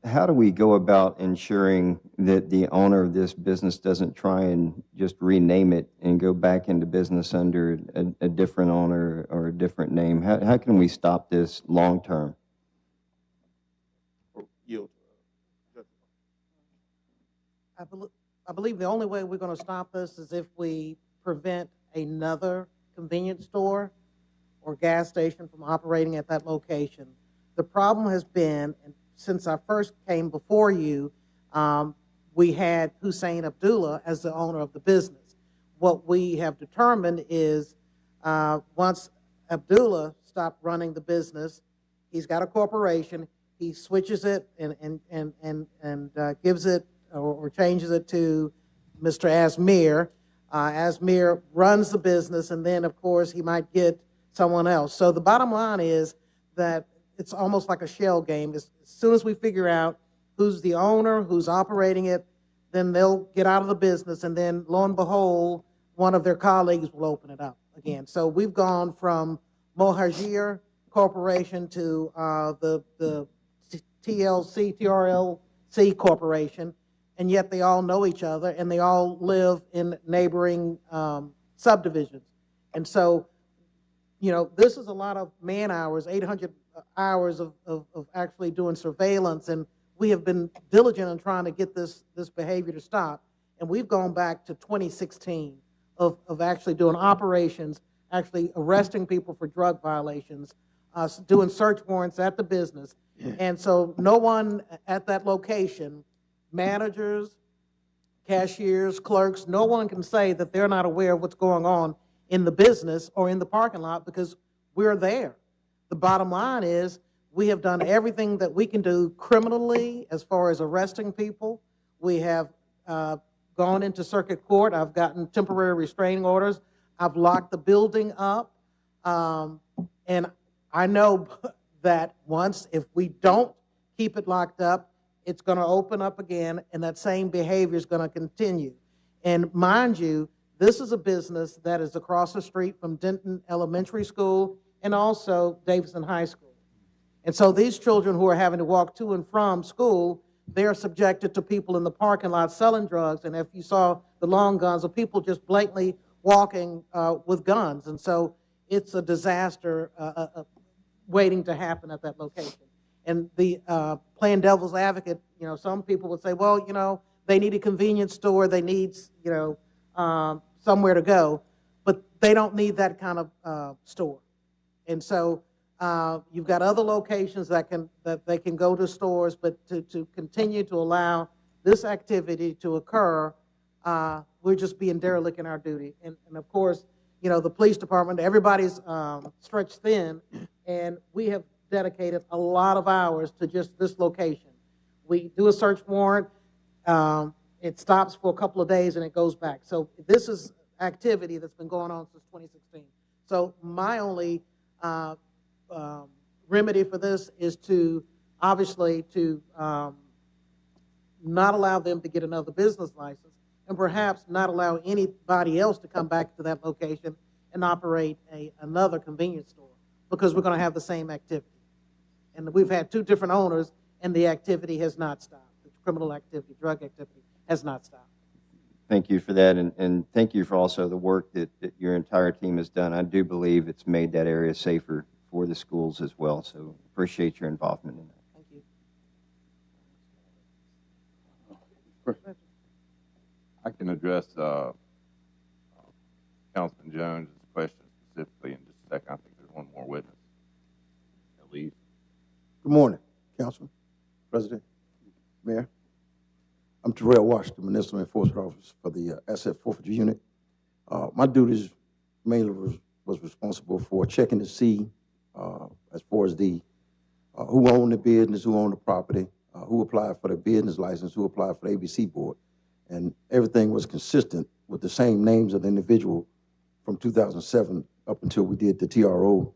How do we go about ensuring that the owner of this business doesn't try and just rename it and go back into business under a different owner or a different name? How can we stop this long term? I believe the only way we're going to stop this is if we prevent another convenience store or gas station from operating at that location. The problem has been, and since I first came before you, we had Hussein Abdullah as the owner of the business. What we have determined is once Abdullah stopped running the business, he's got a corporation, he switches it and gives it or changes it to Mr. Asmir. Asmir runs the business, and then, of course, he might get someone else. So the bottom line is that it's almost like a shell game. As soon as we figure out who's the owner, who's operating it, then they'll get out of the business, and then lo and behold, one of their colleagues will open it up again. So we've gone from Mohajir Corporation to the TRLC Corporation, and yet they all know each other, and they all live in neighboring subdivisions. And so, you know, this is a lot of man hours, 800 hours of actually doing surveillance, and we have been diligent in trying to get this behavior to stop. And we've gone back to 2016 of actually doing operations, actually arresting people for drug violations, doing search warrants at the business. And so no one at that location, managers, cashiers, clerks, no one can say that they're not aware of what's going on in the business or in the parking lot, because we're there. The bottom line is we have done everything that we can do criminally as far as arresting people. We have gone into circuit court. I've gotten temporary restraining orders. I've locked the building up. And I know that once, if we don't keep it locked up, it's going to open up again, and that same behavior is going to continue. And mind you, this is a business that is across the street from Denton Elementary School and also Davidson High School. And so these children who are having to walk to and from school, they're subjected to people in the parking lot selling drugs. And if you saw the long guns of people just blatantly walking with guns. And so it's a disaster waiting to happen at that location. And the playing devil's advocate, you know, some people would say, well, you know, they need a convenience store, they need, you know, somewhere to go, but they don't need that kind of store. And so you've got other locations that they can go to stores, but to continue to allow this activity to occur, we're just being derelict in our duty. And of course, you know, the police department, everybody's stretched thin, and we have dedicated a lot of hours to just this location. We do a search warrant, it stops for a couple of days and it goes back. So this is activity that's been going on since 2016. So my only remedy for this is to, obviously, to not allow them to get another business license, and perhaps not allow anybody else to come back to that location and operate another convenience store, because we're going to have the same activity. And we've had two different owners, and the activity has not stopped. The criminal activity, drug activity has not stopped. Thank you for that, and thank you for also the work that your entire team has done. I do believe it's made that area safer for the schools as well, so appreciate your involvement in that. Thank you. I can address Councilman Jones' question specifically in just a second. I think there's one more witness, at least. Good morning, Councilman, President, Mayor. I'm Terrell Washington, Municipal Enforcement Officer for the Asset Forfeiture Unit. My duties mainly was responsible for checking to see as far as the who owned the business, who owned the property, who applied for the business license, who applied for the ABC board. And everything was consistent with the same names of the individual from 2007 up until we did the TRO.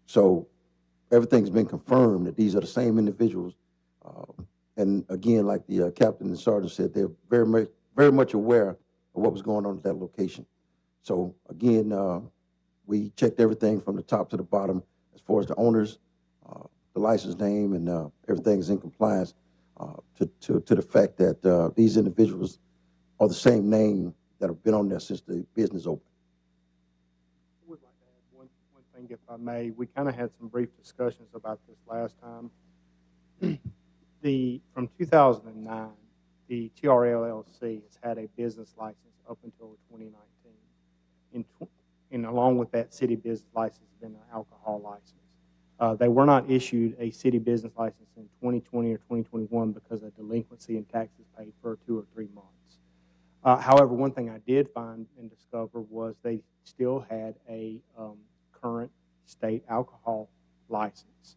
So everything's been confirmed that these are the same individuals. And again, like the captain and sergeant said, they're very much aware of what was going on at that location. So again, we checked everything from the top to the bottom as far as the owners, the license name, and everything is in compliance to the fact that these individuals are the same name that have been on there since the business opened. I would like to add one thing, if I may. We kind of had some brief discussions about this last time. From 2009, the TRLLC has had a business license up until 2019. And along with that city business license has been an alcohol license. They were not issued a city business license in 2020 or 2021 because of delinquency and taxes paid for 2 or 3 months. However, one thing I did find and discover was they still had a current state alcohol license.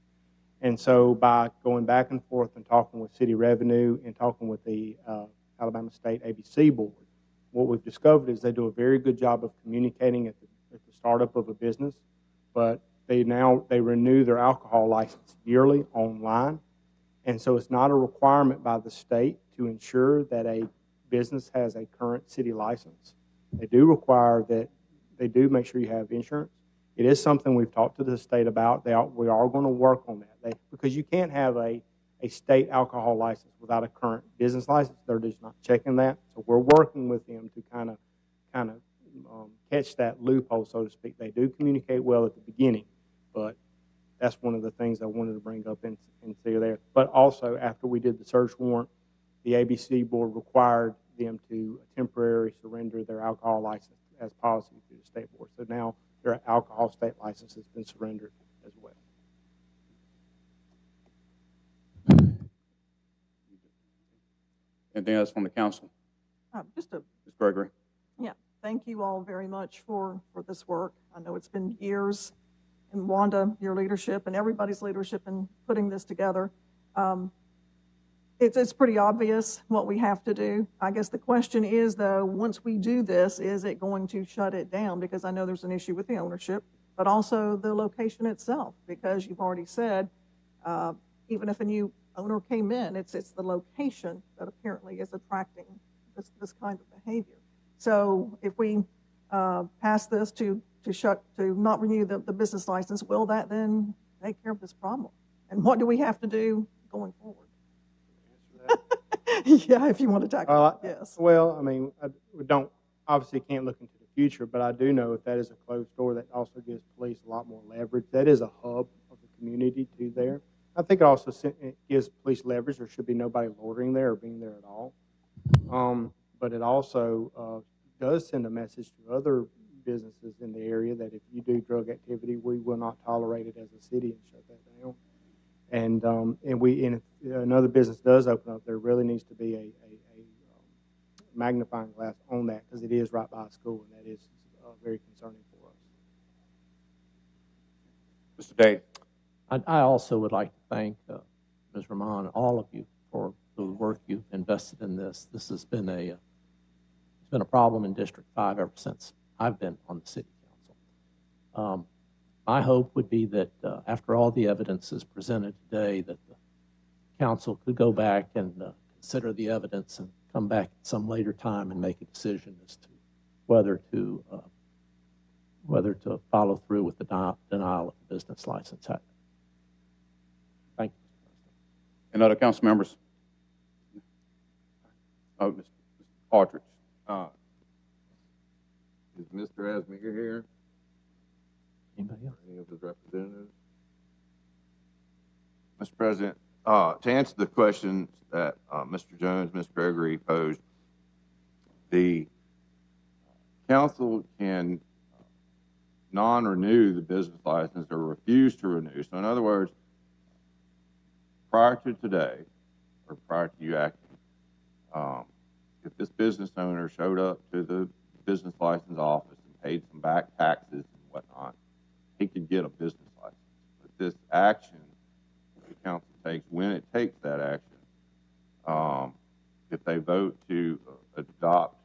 And so by going back and forth and talking with city revenue and talking with the Alabama State ABC Board, what we've discovered is they do a very good job of communicating at the startup of a business, but they renew their alcohol license yearly online. And so it's not a requirement by the state to ensure that a business has a current city license. They do require that, they do make sure you have insurance. It is something we've talked to the state about. We are going to work on that. Because you can't have a state alcohol license without a current business license. They're just not checking that. So we're working with them to kind of catch that loophole, so to speak. They do communicate well at the beginning, but that's one of the things I wanted to bring up and see there. But also, after we did the search warrant, the ABC board required them to temporarily surrender their alcohol license as policy to the state board. So now their alcohol state license has been surrendered as well. Anything else from the council? Ms. Gregory. Yeah, thank you all very much for this work. I know it's been years, and Wanda, your leadership, and everybody's leadership in putting this together. It's pretty obvious what we have to do. I guess the question is, though, once we do this, is it going to shut it down? Because I know there's an issue with the ownership, but also the location itself, because you've already said, even if a new owner came in, it's the location that apparently is attracting this kind of behavior. So if we pass this to not renew the business license, will that then take care of this problem? And what do we have to do going forward? Yeah, if you want to tackle it, yes. Well, I mean, we obviously can't look into the future, but I do know if that is a closed door, that also gives police a lot more leverage. That is a hub of the community too there. I think it also gives police leverage. There should be nobody loitering there or being there at all. But it also does send a message to other businesses in the area that if you do drug activity, we will not tolerate it as a city and shut that down. And if another business does open up, there really needs to be a magnifying glass on that, because it is right by a school, and that is very concerning for us. Mr. Day. I also would like to thank Ms. Rahman, all of you, for the work you've invested in this. This has been it's been a problem in District 5 ever since I've been on the City Council. My hope would be that after all the evidence is presented today, that the council could go back and consider the evidence and come back at some later time and make a decision as to whether to follow through with the denial of the business license. Thank you, Mr. President. And other council members? Oh, Mr. Partridge. Is Mr. Asmier here? Anybody else? Any of his representatives? Mr. President, to answer the questions that Mr. Jones, Ms. Gregory posed, the council can non-renew the business license or refuse to renew. So in other words, prior to today, or prior to you acting, if this business owner showed up to the business license office and paid some back taxes and whatnot, he could get a business license. But this action the council takes, when it takes that action, if they vote to adopt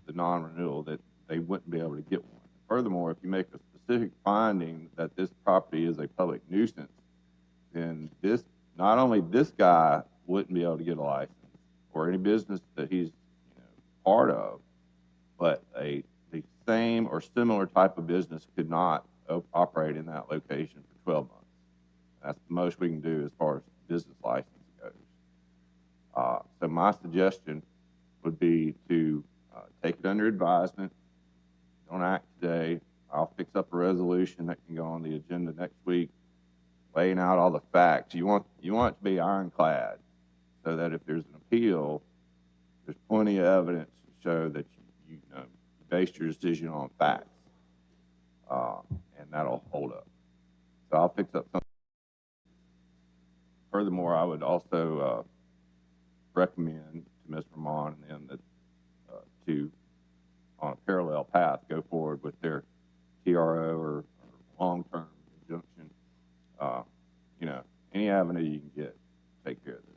the non-renewal, that they wouldn't be able to get one. Furthermore, if you make a specific finding that this property is a public nuisance, then not only this guy wouldn't be able to get a license, or any business that he's part of, but the same or similar type of business could not operate in that location for 12 months. That's the most we can do as far as business license goes. So my suggestion would be to take it under advisement. Don't act today. I'll fix up a resolution that can go on the agenda next week, laying out all the facts. You want it to be ironclad, so that if there's an appeal, there's plenty of evidence to show that you based your decision on facts, and that'll hold up. So I'll fix up something. Furthermore, I would also recommend to Ms. Rahman and them that to, on a parallel path, go forward with their TRO or long-term injunction. Any avenue you can get, take care of this.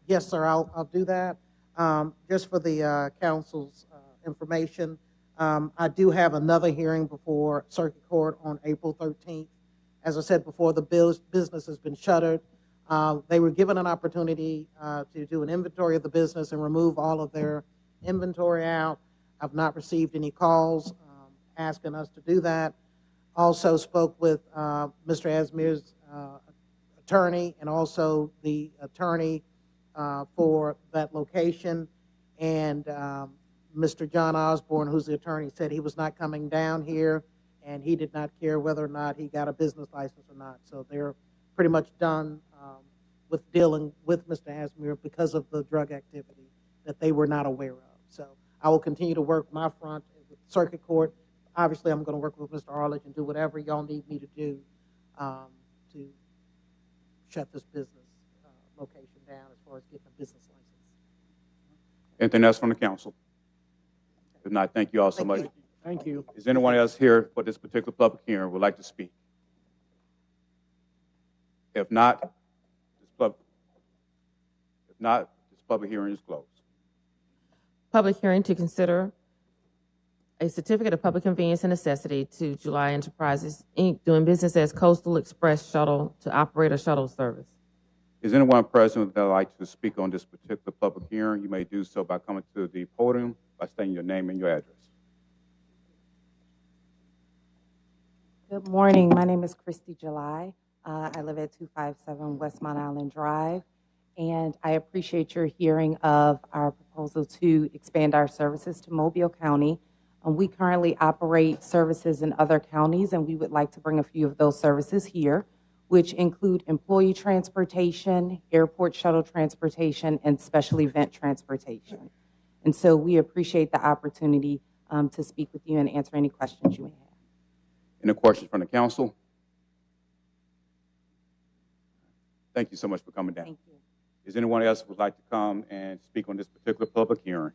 Yes, sir, I'll do that. Just for the council's information, I do have another hearing before Circuit Court on April 13th. As I said before, the business has been shuttered. They were given an opportunity to do an inventory of the business and remove all of their inventory out. I've not received any calls asking us to do that. Also spoke with Mr. Asmir's attorney and also the attorney for that location. And Mr. John Osborne, who's the attorney, said he was not coming down here and he did not care whether or not he got a business license or not. So they're pretty much done with dealing with Mr. Asmir because of the drug activity that they were not aware of. So I will continue to work my front with Circuit Court. Obviously, I'm going to work with Mr. Arledge and do whatever y'all need me to do to shut this business location down as far as getting a business license. Anything else from the council? If not, thank you all so much. Thank you. Is anyone else here for this particular public hearing would like to speak? If not, this public hearing is closed. Public hearing to consider a certificate of public convenience and necessity to July Enterprises, Inc., doing business as Coastal Express Shuttle to operate a shuttle service. Is anyone present that would like to speak on this particular public hearing? You may do so by coming to the podium by stating your name and your address. Good morning. My name is Christy July. I live at 257 Westmont Island Drive, and I appreciate your hearing of our proposal to expand our services to Mobile County. We currently operate services in other counties, and we would like to bring a few of those services here, which include employee transportation, airport shuttle transportation, and special event transportation. And so we appreciate the opportunity to speak with you and answer any questions you may have. Any questions from the council? Thank you so much for coming down. Thank you. Is anyone else who would like to come and speak on this particular public hearing?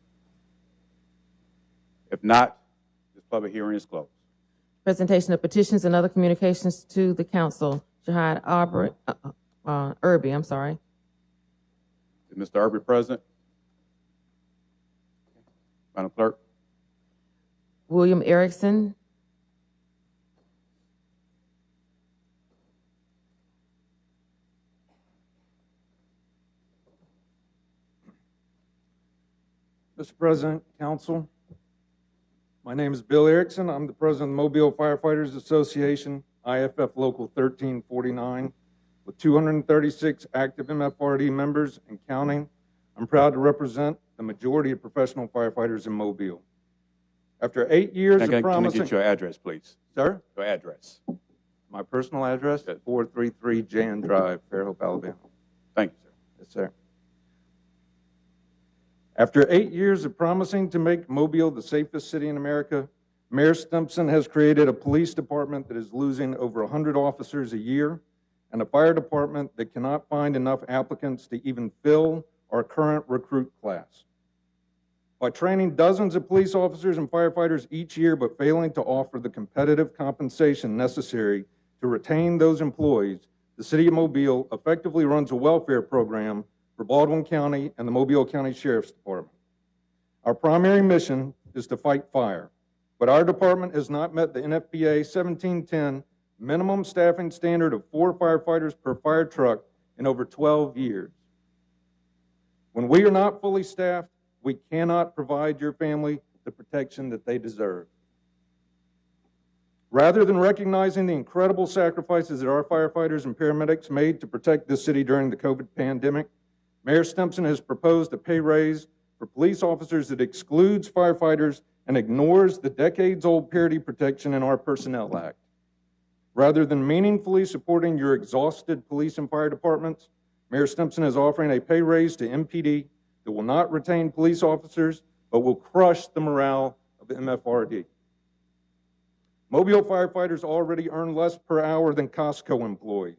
If not, this public hearing is closed. Presentation of petitions and other communications to the council. Jihad Irby, I'm sorry. Is Mr. Irby present? Madam Clerk. William Erickson. Mr. President, Council, my name is Bill Erickson. I'm the president of the Mobile Firefighters Association, IFF Local 1349, with 236 active MFRD members and counting. I'm proud to represent the majority of professional firefighters in Mobile. After 8 years of promising... Can I get your address, please? Sir? Your address. My personal address, 433 Jan Drive, Fairhope, Alabama. Thank you, sir. Yes, sir. After 8 years of promising to make Mobile the safest city in America, Mayor Stimpson has created a police department that is losing over 100 officers a year and a fire department that cannot find enough applicants to even fill our current recruit class. By training dozens of police officers and firefighters each year but failing to offer the competitive compensation necessary to retain those employees, the city of Mobile effectively runs a welfare program for Baldwin County and the Mobile County Sheriff's Department. Our primary mission is to fight fire, but our department has not met the NFPA 1710 minimum staffing standard of 4 firefighters per fire truck in over 12 years. When we are not fully staffed, we cannot provide your family the protection that they deserve. Rather than recognizing the incredible sacrifices that our firefighters and paramedics made to protect this city during the COVID pandemic, Mayor Stimpson has proposed a pay raise for police officers that excludes firefighters and ignores the decades-old parity protection in our Personnel Act. Rather than meaningfully supporting your exhausted police and fire departments, Mayor Stimpson is offering a pay raise to MPD that will not retain police officers, but will crush the morale of the MFRD. Mobile firefighters already earn less per hour than Costco employees.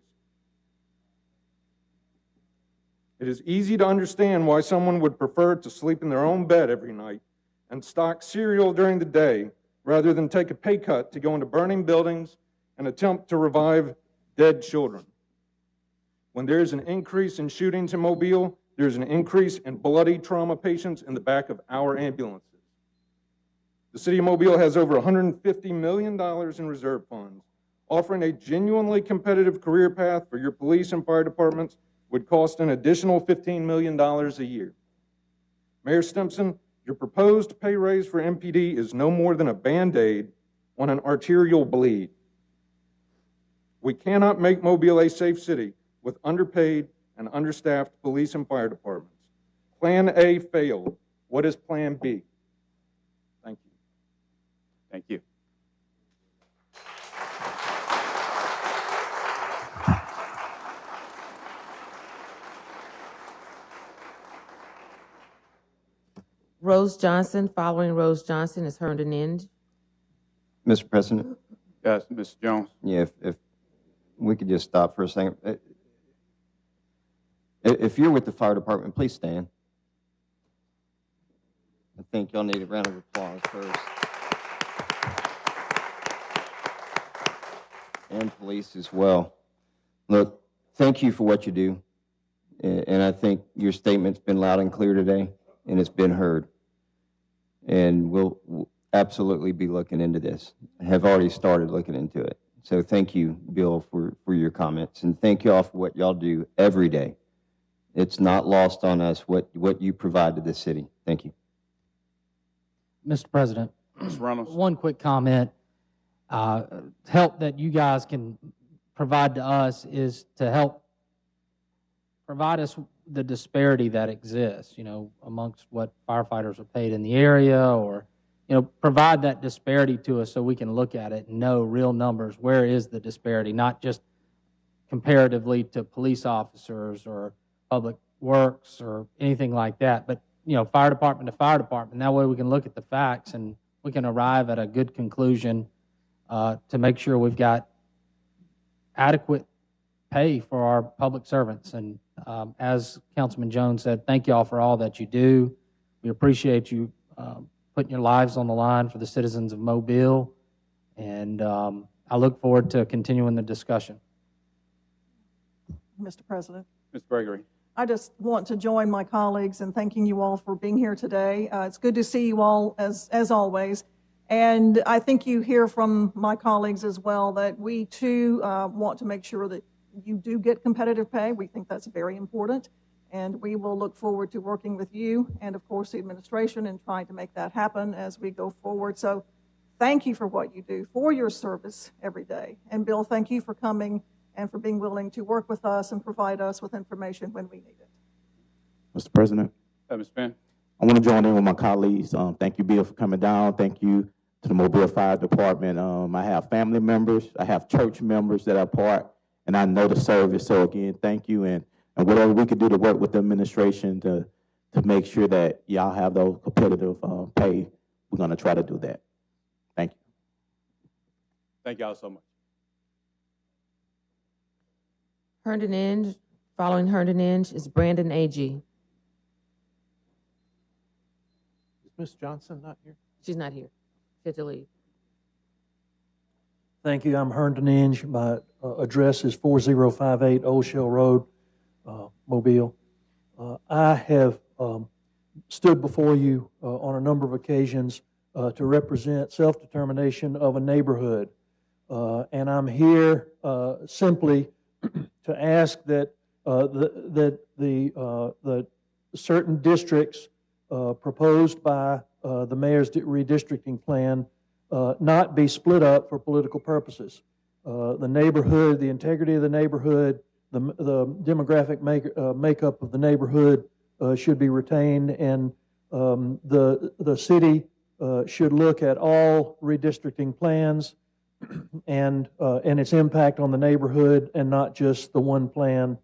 It is easy to understand why someone would prefer to sleep in their own bed every night and stock cereal during the day rather than take a pay cut to go into burning buildings and attempt to revive dead children. When there is an increase in shootings in Mobile, there is an increase in bloody trauma patients in the back of our ambulances. The City of Mobile has over $150 million in reserve funds. Offering a genuinely competitive career path for your police and fire departments would cost an additional $15 million a year. Mayor Stimpson, your proposed pay raise for MPD is no more than a Band-Aid on an arterial bleed. We cannot make Mobile a safe city with underpaid and understaffed police and fire departments. Plan A failed. What is Plan B? Thank you. Thank you. Rose Johnson. Following Rose Johnson is Herndon Inge. Mr. President? Yes, Mr. Jones. Yeah, if we could just stop for a second. If you're with the fire department, please stand. I think y'all need a round of applause first. And police as well. Look, thank you for what you do. And I think your statement's been loud and clear today, and it's been heard. And we'll absolutely be looking into this. I have already started looking into it. So thank you, Bill, for your comments. And thank you all for what y'all do every day. It's not lost on us what you provide to this city. Thank you. Mr. President, Ms. Reynolds. one quick comment. Help that you guys can provide to us is to help provide us the disparity that exists, amongst what firefighters are paid in the area, or, provide that disparity to us so we can look at it and know real numbers. Where is the disparity? Not just comparatively to police officers or public works or anything like that, but, fire department to fire department. That way we can look at the facts and we can arrive at a good conclusion to make sure we've got adequate pay for our public servants. And as Councilman Jones said, thank you all for all that you do. We appreciate you putting your lives on the line for the citizens of Mobile. And I look forward to continuing the discussion. Mr. President. Ms. Gregory. I just want to join my colleagues in thanking you all for being here today. It's good to see you all as always. And I think you hear from my colleagues as well that we too want to make sure that you do get competitive pay. We think that's very important. And we will look forward to working with you and, of course, the administration and trying to make that happen as we go forward. So thank you for what you do, for your service every day. And Bill, thank you for coming and for being willing to work with us and provide us with information when we need it. Mr. President. Ms. Penn. I want to join in with my colleagues. Thank you, Bill, for coming down. Thank you to the Mobile Fire Department. I have family members. I have church members that are part, and I know the service. So, again, thank you. And whatever we could do to work with the administration to make sure that y'all have those competitive pay, we're going to try to do that. Thank you. Thank y'all so much. Herndon Inge. Following Herndon Inge is Brandon Agee. Is Ms. Johnson not here? She's not here. She had to leave. Thank you. I'm Herndon Inge. My address is 4058 Old Shell Road, Mobile. I have stood before you on a number of occasions to represent self-determination of a neighborhood. And I'm here simply to ask that the certain districts proposed by the mayor's redistricting plan not be split up for political purposes. The neighborhood, the integrity of the neighborhood, the demographic makeup of the neighborhood should be retained, and the city should look at all redistricting plans and its impact on the neighborhood, and not just the one plan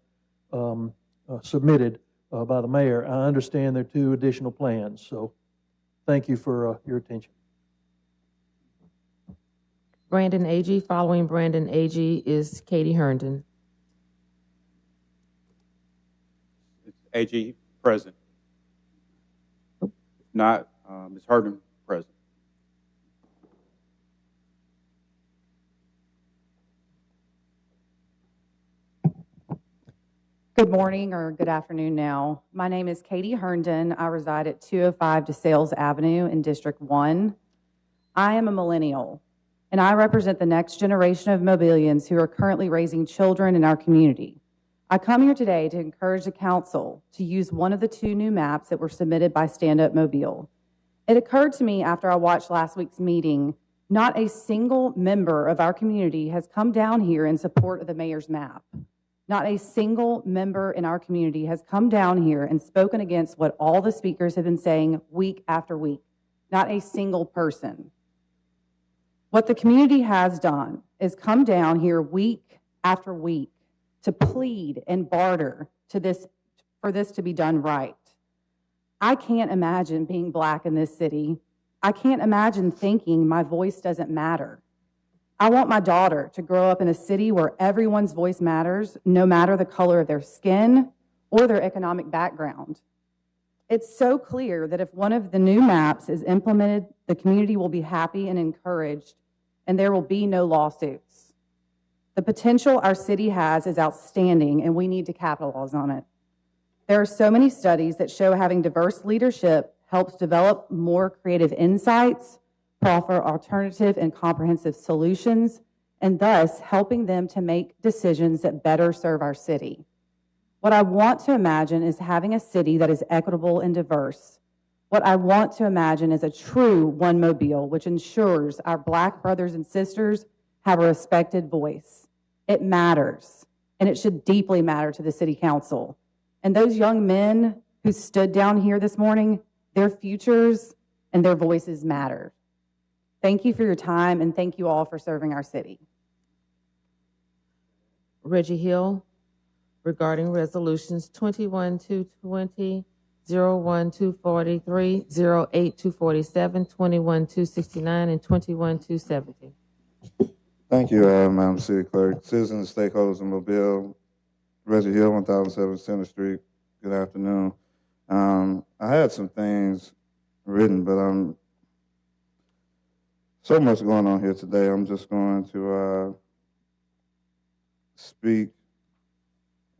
submitted by the mayor. I understand there are 2 additional plans, so thank you for your attention. Brandon Agee. Following Brandon Agee is Katie Herndon. AG present. If not, Ms. Herndon present. Good morning or good afternoon now. My name is Katie Herndon. I reside at 205 DeSales Avenue in District 1. I am a millennial, and I represent the next generation of Mobilians who are currently raising children in our community. I come here today to encourage the council to use one of the 2 new maps that were submitted by Stand Up Mobile. It occurred to me after I watched last week's meeting, not a single member of our community has come down here in support of the mayor's map. Not a single member in our community has come down here and spoken against what all the speakers have been saying week after week. Not a single person. What the community has done is come down here week after week to plead and barter for this to be done right. I can't imagine being Black in this city. I can't imagine thinking my voice doesn't matter. I want my daughter to grow up in a city where everyone's voice matters, no matter the color of their skin or their economic background. It's so clear that if one of the new maps is implemented, the community will be happy and encouraged, and there will be no lawsuits. The potential our city has is outstanding, and we need to capitalize on it. There are so many studies that show having diverse leadership helps develop more creative insights, offer alternative and comprehensive solutions, and thus helping them to make decisions that better serve our city. What I want to imagine is having a city that is equitable and diverse. What I want to imagine is a true One Mobile, which ensures our Black brothers and sisters have a respected voice. It matters, and it should deeply matter to the City Council. And those young men who stood down here this morning, their futures and their voices matter. Thank you for your time, and thank you all for serving our city. Reggie Hill, regarding resolutions 21-220, 01-243, 08-247, 21-269, and 21-270. Thank you, Madam City Clerk. Citizens and stakeholders in Mobile, Reggie Hill, 1007 Center Street. Good afternoon. I had some things written, but so much going on here today. I'm just going to speak,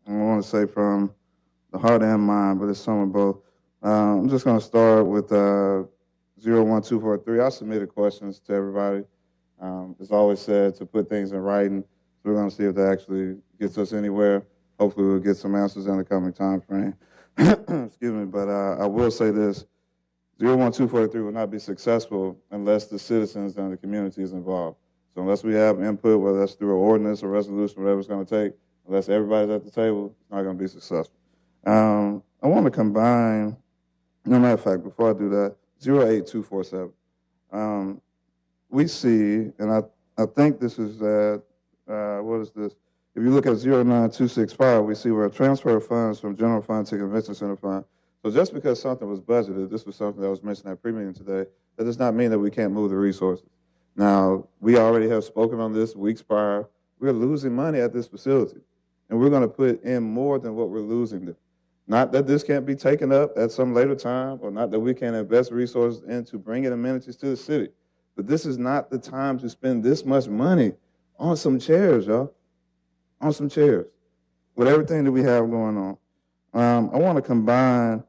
I want to say from the heart and mind, but it's some of both. I'm just going to start with 01243. I submitted questions to everybody. It's always said to put things in writing. So we're going to see if that actually gets us anywhere. Hopefully we'll get some answers in the coming time frame. Excuse me, but I will say this. 01243 will not be successful unless the citizens and the community is involved. So unless we have input, whether that's through an ordinance or resolution, whatever it's going to take, unless everybody's at the table, it's not going to be successful. I want to combine, no matter of fact, before I do that, 08247. We see, and I think this is what is this? If you look at 09265, we see where a transfer of funds from general fund to convention center fund. So just because something was budgeted, this was something that was mentioned at pre-meeting today, that does not mean that we can't move the resources. Now, we already have spoken on this weeks prior. We're losing money at this facility, and we're going to put in more than what we're losing there. Not that this can't be taken up at some later time, or not that we can't invest resources into bringing amenities to the city, but this is not the time to spend this much money on some chairs, y'all, on some chairs, with everything that we have going on. I want to combine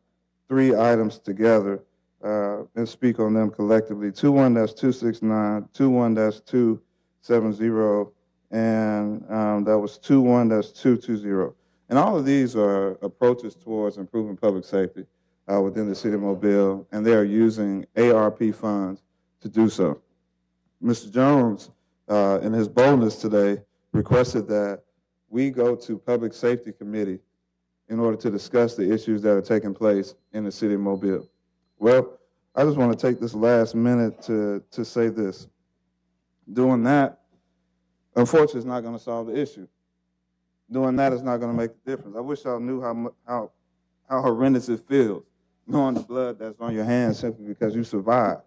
3 items together and speak on them collectively. 21-269, 21-270, and that was 21-220. And all of these are approaches towards improving public safety within the city of Mobile, and they are using ARP funds to do so. Mr. Jones, in his boldness today, requested that we go to Public Safety Committee in order to discuss the issues that are taking place in the city of Mobile. Well, I just want to take this last minute to say this. Doing that, unfortunately, is not going to solve the issue. Doing that is not going to make a difference. I wish y'all knew how horrendous it feels, knowing the blood that's on your hands simply because you survived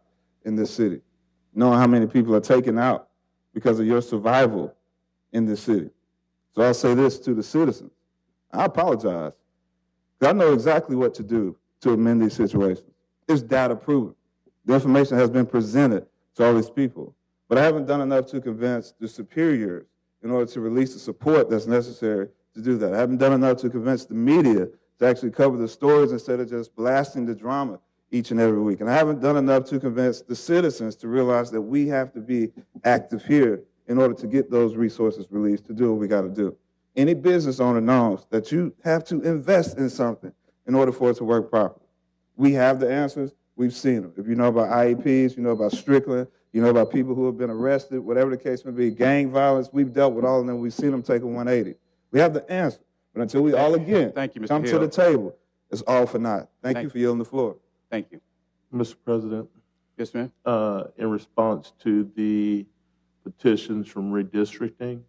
in this city, knowing how many people are taken out because of your survival in this city. So I'll say this to the citizens. I apologize. I know exactly what to do to amend these situations. It's data proven. The information has been presented to all these people. But I haven't done enough to convince the superiors in order to release the support that's necessary to do that. I haven't done enough to convince the media to actually cover the stories instead of just blasting the drama each and every week. And I haven't done enough to convince the citizens to realize that we have to be active here in order to get those resources released to do what we got to do. Any business owner knows that you have to invest in something in order for it to work properly. We have the answers. We've seen them. If you know about IEPs, you know about Strickland, you know about people who have been arrested, whatever the case may be, gang violence, we've dealt with all of them. We've seen them take a 180. We have the answer. But until we all again come to the table, it's all for naught. Thank you for yielding the floor. Thank you. Mr. President. Yes, ma'am. In response to the petitions from redistricting,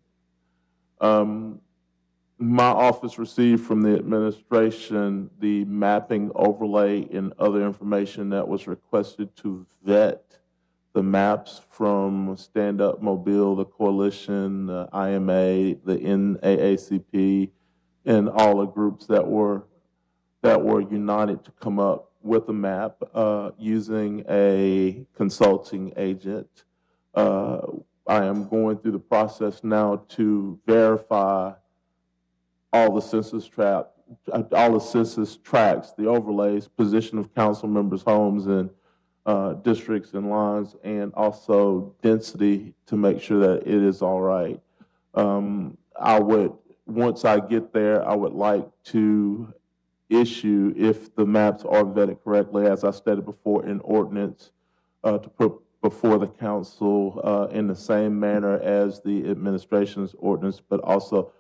my office received from the administration the mapping overlay and other information that was requested to vet the maps from Stand Up Mobile, the Coalition, the IMA, the NAACP, and all the groups that were united to come up with a map using a consulting agent. I am going through the process now to verify all the census tracts, the overlays, position of council members' homes and districts and lines, and also density to make sure that it is all right. Once I get there, I would like to issue, if the maps are vetted correctly, as I stated before, an ordinance to put before the council in the same manner as the administration's ordinance, but also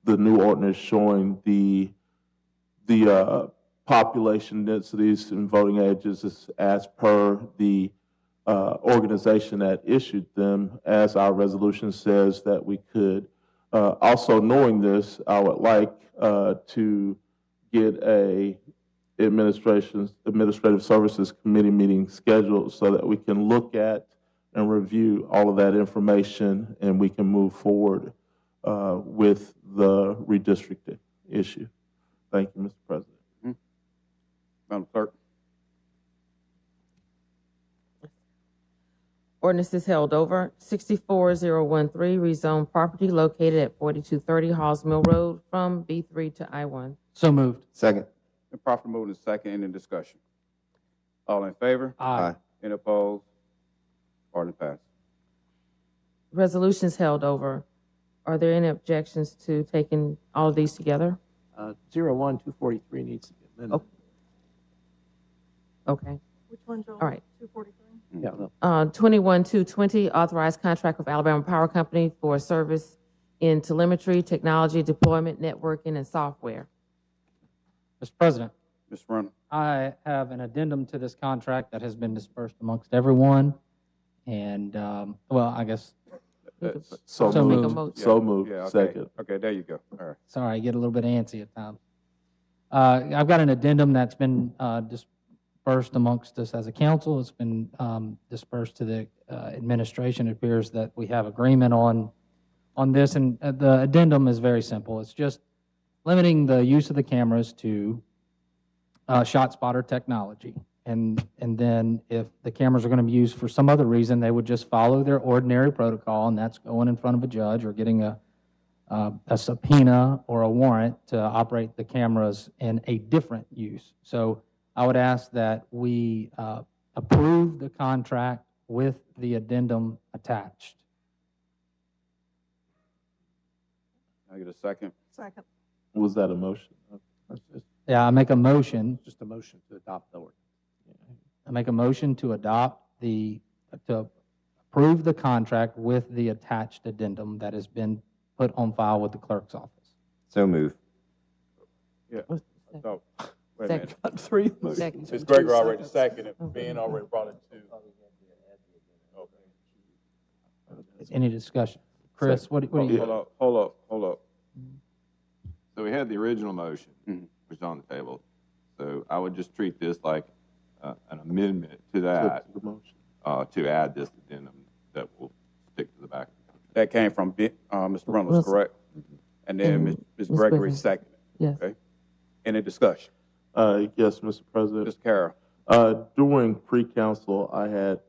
the new ordinance showing the population densities and voting ages as per the organization that issued them, as our resolution says that we could. Also knowing this, I would like to get a administrative services committee meeting scheduled so that we can look at and review all of that information and we can move forward with the redistricting issue. Thank you, Mr. President. Madam Clerk. Ordinance is held over. 64013, rezone property located at 4230 Halls Mill Road from B3 to I1. So moved. Second. Been properly moved and second. Any discussion? All in favor? Aye. Any opposed? Ordinance passed. Resolutions held over. Are there any objections to taking all of these together? 01243 needs to be amended. Okay. Which one, Joel? All right. 243? Yeah, no. 21220, authorized contract with Alabama Power Company for service in telemetry, technology, deployment, networking, and software. Mr. President. Mr. Runner. I have an addendum to this contract that has been dispersed amongst everyone. And, well, I guess. So moved. moved. So moved. Yeah, okay. Second. Okay, there you go. All right. Sorry, I get a little bit antsy at times. I've got an addendum that's been dispersed amongst us as a council. It's been dispersed to the administration. It appears that we have agreement on this, and the addendum is very simple. It's just limiting the use of the cameras to shot spotter technology. And then if the cameras are going to be used for some other reason, they would just follow their ordinary protocol, and that's going in front of a judge or getting a subpoena or a warrant to operate the cameras in a different use. So I would ask that we approve the contract with the addendum attached. I get a second. Second. Was that a motion? Yeah, I make a motion. Just a motion to adopt the ordinance. I make a motion to approve the contract with the attached addendum that has been put on file with the clerk's office. So move. Yeah. So, wait a minute. Three. Ms. Gregory already seconded. Ben already brought it to. Okay. Any discussion? Chris, what do you? Hold up. So we had the original motion, which is on the table. So I would just treat this like an amendment to that, to add this addendum that will stick to the back. That came from Mr. Reynolds, correct? And then Ms. Gregory seconded. Yes. Okay. Any discussion? Yes, Mr. President. Mr. Carroll. During pre-council, I had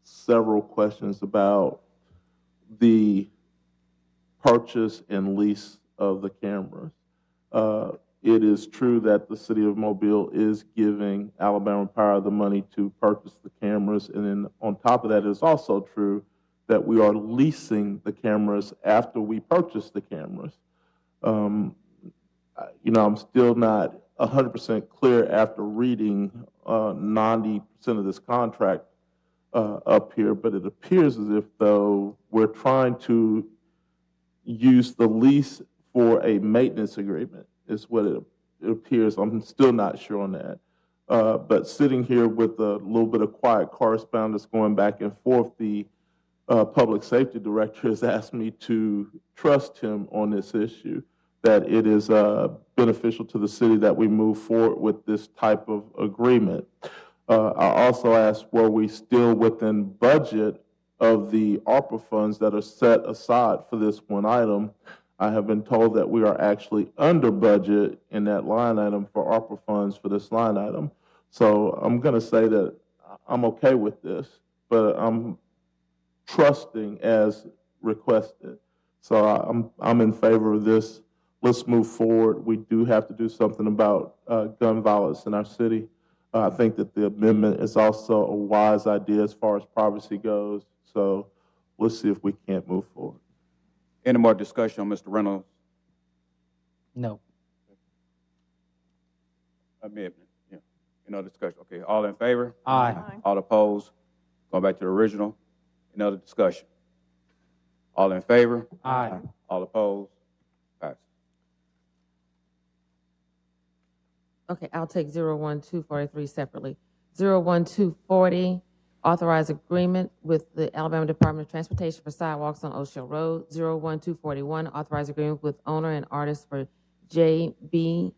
several questions about the purchase and lease of the cameras. it is true that the city of Mobile is giving Alabama Power the money to purchase the cameras. And then on top of that, it's also true that we are leasing the cameras after we purchase the cameras. I'm still not 100% clear after reading 90% of this contract up here, but it appears as if though we're trying to use the lease for a maintenance agreement is what it appears. I'm still not sure on that. But sitting here with a little bit of quiet correspondence going back and forth, the public safety director has asked me to trust him on this issue, that it is beneficial to the city that we move forward with this type of agreement. I also asked, were we still within budget of the ARPA funds that are set aside for this one item? I have been told that we are actually under budget in that line item for ARPA funds for this line item. So I'm going to say that I'm okay with this, but I'm trusting as requested. So I'm in favor of this. Let's move forward. We do have to do something about gun violence in our city. I think that the amendment is also a wise idea as far as privacy goes. So let's see if we can't move forward. Any more discussion on Mr. Reynolds' No. amendment? Yeah. Any other discussion? Okay, all in favor? Aye. All opposed? Going back to the original. Any other discussion? All in favor? Aye. All opposed? Pass. Okay, I'll take 01243 separately. 01240, authorize agreement with the Alabama Department of Transportation for sidewalks on O'Shea Road. 01241, authorize agreement with owner and artist for JBG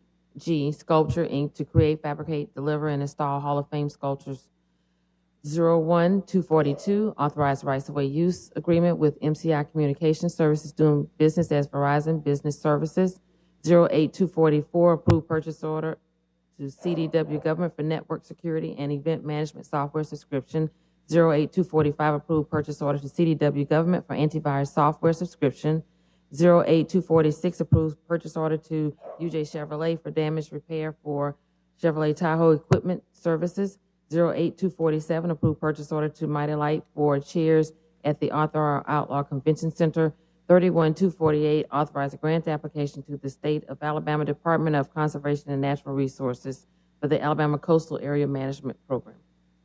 Sculpture, Inc. to create, fabricate, deliver, and install Hall of Fame sculptures. 01242, authorize rights-of-way use agreement with MCI Communication Services doing business as Verizon Business Services. 08244, approved purchase order to CDW Government for network security and event management software subscription. 08245, approved purchase order to CDW Government for antivirus software subscription. 08246, approved purchase order to UJ Chevrolet for damage repair for Chevrolet Tahoe equipment services. 08247, approved purchase order to Mighty Light for chairs at the Arthur R. Outlaw Convention Center. 31248, authorize a grant application to the State of Alabama Department of Conservation and Natural Resources for the Alabama Coastal Area Management Program.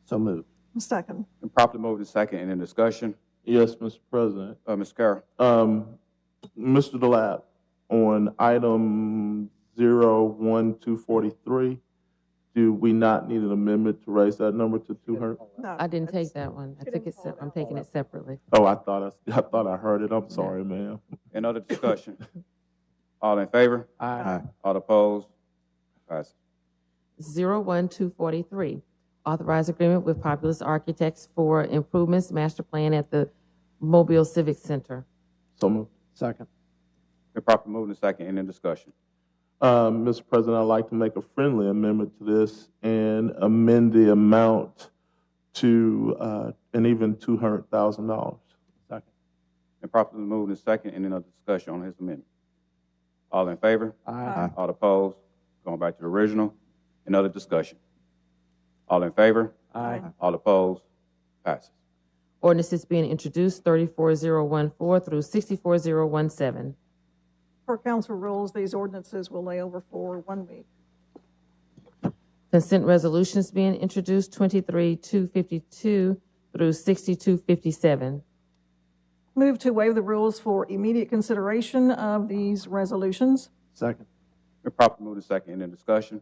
So moved. Second. And properly moved and second. Any discussion? Yes, Mr. President. Ms. Carroll. Mr. DeLapp, on item 01243, do we not need an amendment to raise that number to 200? No. I didn't take that one. I'm taking it separately. Oh, I thought I heard it. I'm sorry, ma'am. Any other discussion? All in favor? Aye. All opposed? Pass. 01243, authorize agreement with Populous Architects for improvements master plan at the Mobile Civic Center. So moved. Second. Been properly moved and second. Any discussion? Mr. President, I'd like to make a friendly amendment to this and amend the amount to an even $200,000. Second. Been properly moved and second. Any other discussion on his amendment? All in favor? Aye. All opposed? Going back to the original. Any other discussion? All in favor? Aye. All opposed? Passes. Ordinances being introduced, 34014 through 64017. Per council rules, these ordinances will lay over for 1 week. Consent resolutions being introduced, 23252 through 6257. Move to waive the rules for immediate consideration of these resolutions. Second. Been properly moved and second. Any discussion?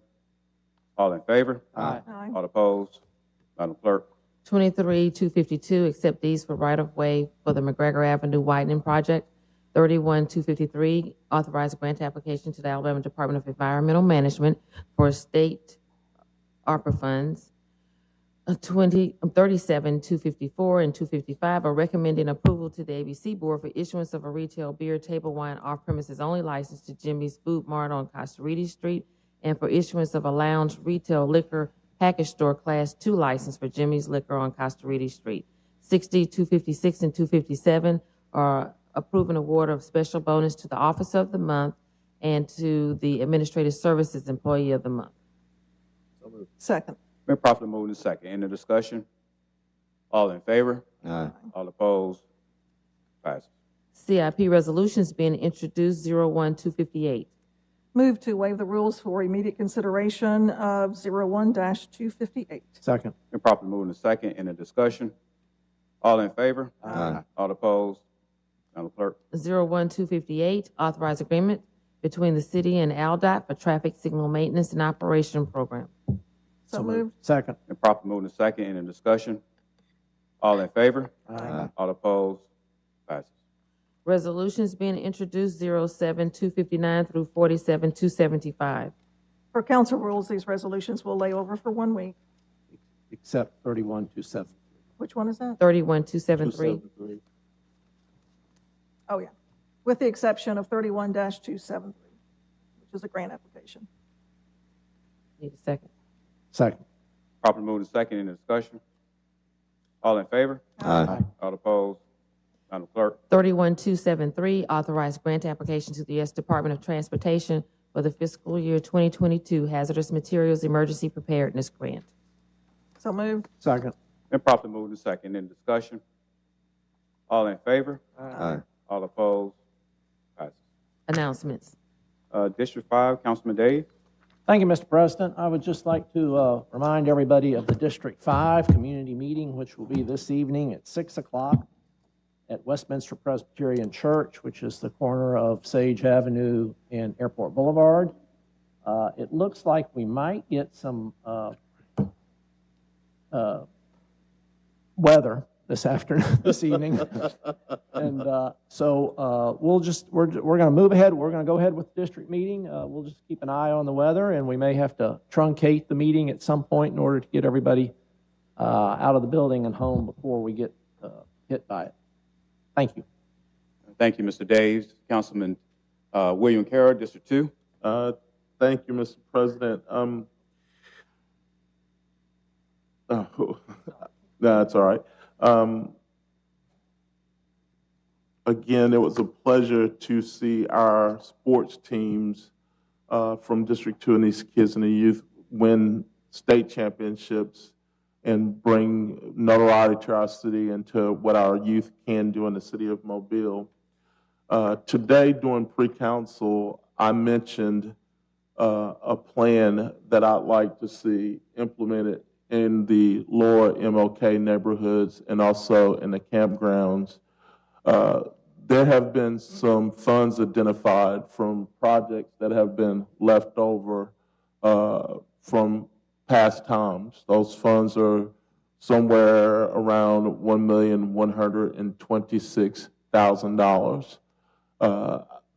All in favor? Aye. Aye. All opposed? Madam Clerk. 23252, accept these for right-of-way for the McGregor Avenue widening project. 31253, authorize a grant application to the Alabama Department of Environmental Management for state ARPA funds. 37254 and 255 are recommending approval to the ABC Board for issuance of a retail beer, table wine, off-premises only license to Jimmy's Food Mart on Costa Street, and for issuance of a lounge retail liquor package store Class 2 license for Jimmy's Liquor on Costa Street. 256 and 257 are approving award of special bonus to the Office of the Month and to the Administrative Services Employee of the Month. Second. Been properly moved and second. Any discussion? All in favor? Aye. All opposed? Passes. CIP resolutions being introduced, 01258. Move to waive the rules for immediate consideration of 01-258. Second. Been properly moved and second. Any discussion? All in favor? Aye. All opposed? Madam Clerk. 01258, authorize agreement between the city and ALDOT for traffic signal maintenance and operation program. So moved. Second. Been properly moved and second. Any discussion? All in favor? Aye. All opposed? Passes. Resolutions being introduced, 07259 through 47275. Per council rules, these resolutions will lay over for 1 week. Except 31273. Which one is that? 31273. Oh, yeah. With the exception of 31-273, which is a grant application. Need a second. Second. Properly moved and second. Any discussion? All in favor? Aye. All opposed? Madam Clerk. 31273, authorize grant application to the U.S. Department of Transportation for the fiscal year 2022 Hazardous Materials Emergency Preparedness Grant. So moved. Second. Been properly moved and second. Any discussion? All in favor? Aye. All opposed? Passes. Announcements. District 5, Councilman Days. Thank you, Mr. President. I would just like to remind everybody of the District 5 community meeting, which will be this evening at 6 o'clock at Westminster Presbyterian Church, which is the corner of Sage Avenue and Airport Boulevard. It looks like we might get some weather this evening. And so we're going to move ahead. We're going to go ahead with the district meeting. We'll just keep an eye on the weather, and we may have to truncate the meeting at some point in order to get everybody out of the building and home before we get hit by it. Thank you. Thank you, Mr. Days. Councilman William Carroll, District 2. Thank you, Mr. President. That's all right. Again, it was a pleasure to see our sports teams from District 2 and these kids and the youth win state championships and bring notoriety to our city and to what our youth can do in the city of Mobile. Today, during pre-council, I mentioned a plan that I'd like to see implemented in the lower MLK neighborhoods and also in the campgrounds. There have been some funds identified from projects that have been left over from past times. Those funds are somewhere around $1,126,000.